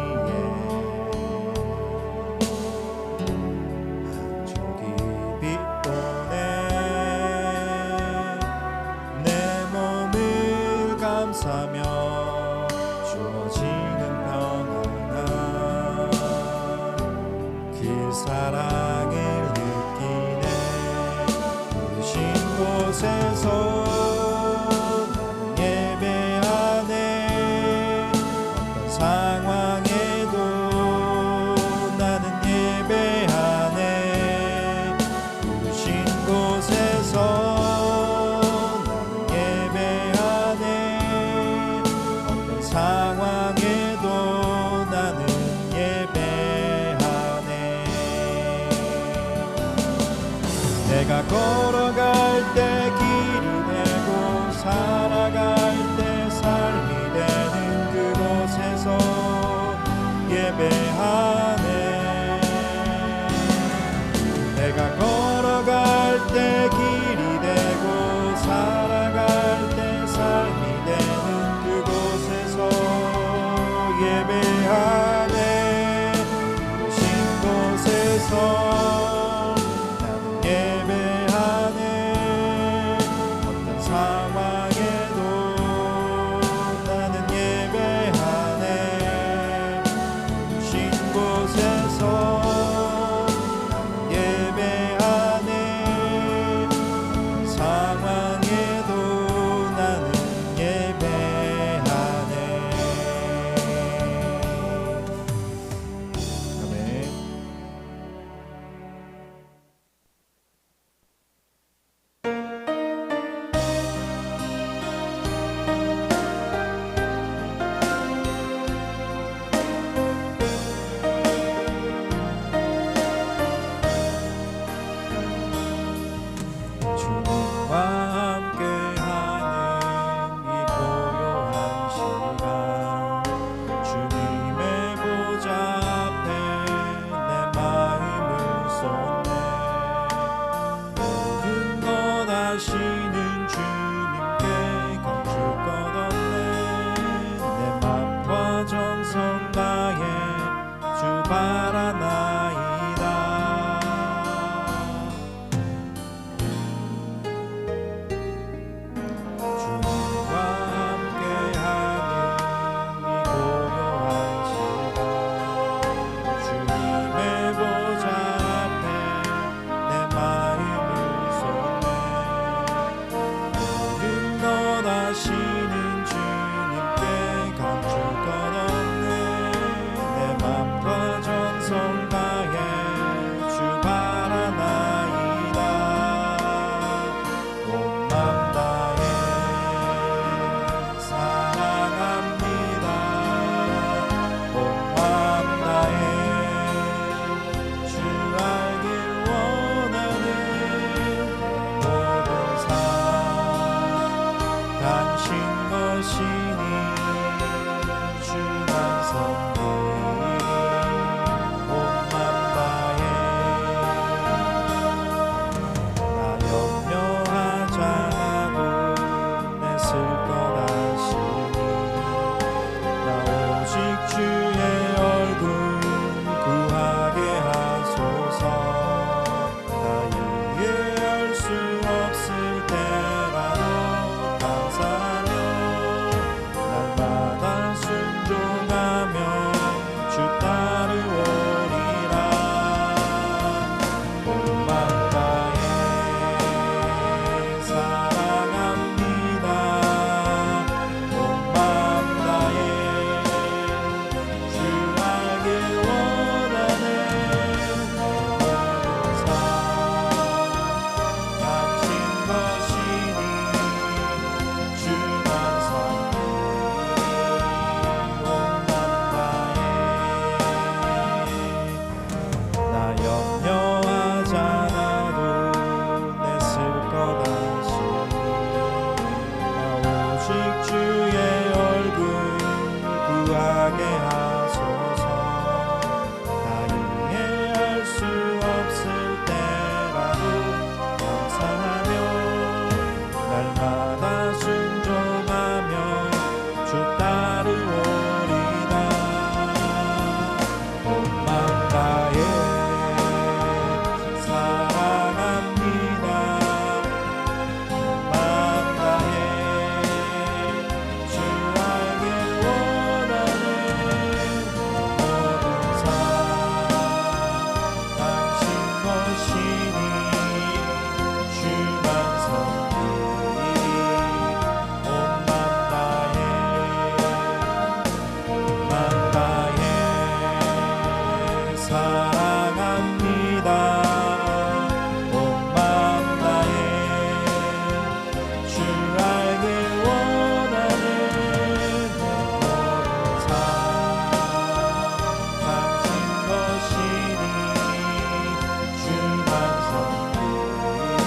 저기 빛보네. 내 몸을 감싸며 주어지는 평안함. 그 사랑을 느끼네. 부르신 곳에서 나는 예배하네. 어떤 상황에도 나는 예배하네. 부르신 곳에서 나는 예배하네. 어떤 상황에도 나는 예배하네. 내가 걸어갈 때 길이 되고 살아갈 때 삶이 되는 그곳에서 예배하네. 내가 걸어갈 때 길이 되고 살아갈 때 삶이 되는 그곳에서 예배하네. 부신 곳에서 나는 예배하네. 어떤 상황에도 나는 예배하네. 부신 곳에서 나는 예배하네. 어떤 상황에도 나는 예배하네. 아멘. 것이니 주만 섬기리 온 맘 다해 사랑합니다. 온 맘 다해 주 알길 원하는 내 모든 삶 당신 것이니 주만 섬기리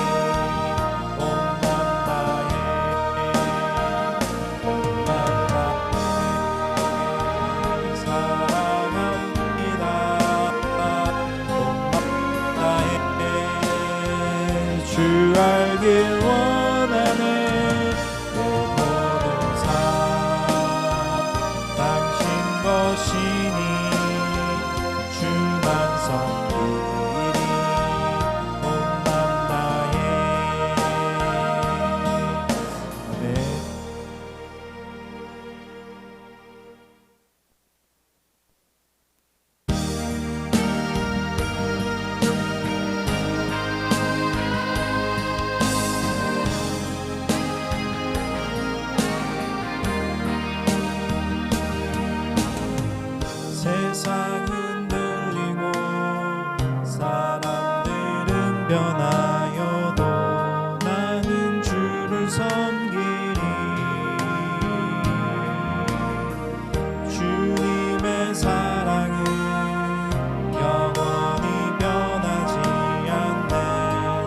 온 맘 다해 온 맘 다해 사랑합니다. 온 맘 다해 주 알길 원하는 내 모든 삶 당신 것이니 주만 섬기리 온 맘 다해 아멘. 세상 흔들리고 사람들은 변하여도 나는 주를 섬기리 주님의 사랑은 영원히 변하지 않네.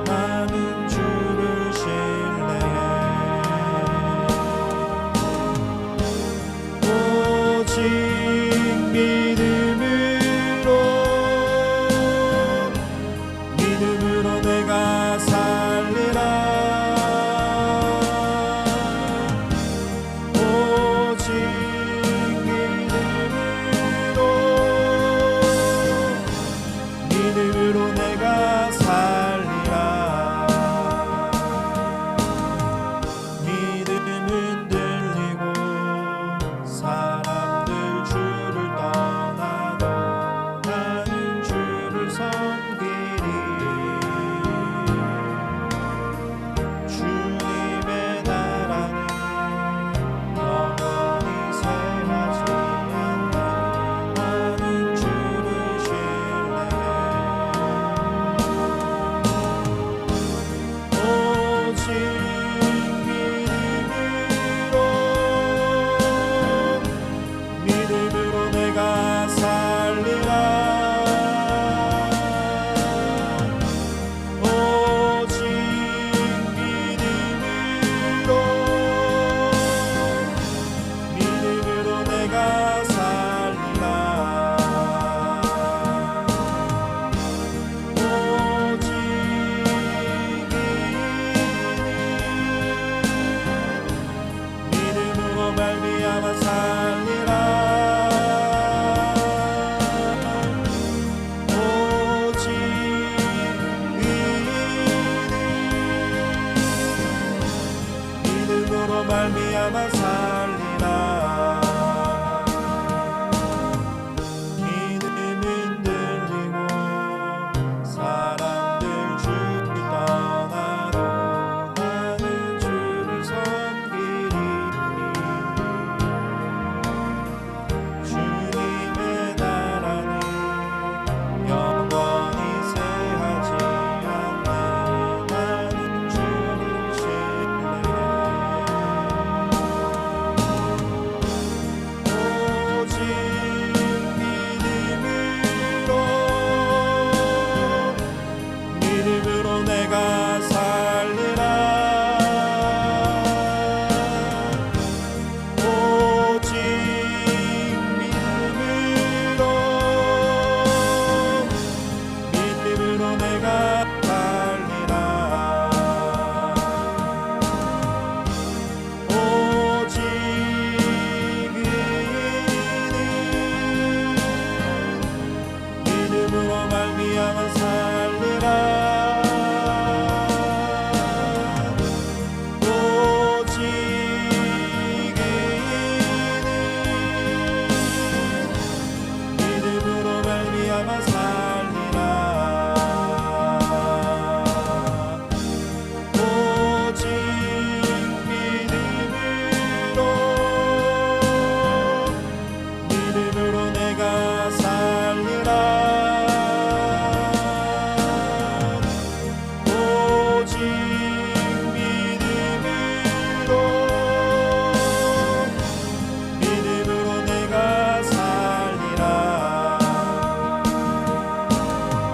나는 주를 신뢰해 오직 믿음으로 내가 살리라. 오직 믿음으로 내가 살리라. 믿음은 들리고 사람들 주를 떠나도 나는 주를 섬기리. 주님의 나라는 영원히 새하지 않네. 나는 주를 신뢰해 오직 믿음으로 내가 살리라. 오직 믿음으로 내가 살리라. 오직 믿음으로 말미암아 살리라. 오직 믿음으로 말미암아 살리라. 믿음은 들리고 사람들 주를 떠나도 나는 주를 섬기리. 주님의 나라는 영원히 새하지 않네. 나는 주를 신뢰해 오직 믿음으로 내가 살리라. 오직 믿음으로 내가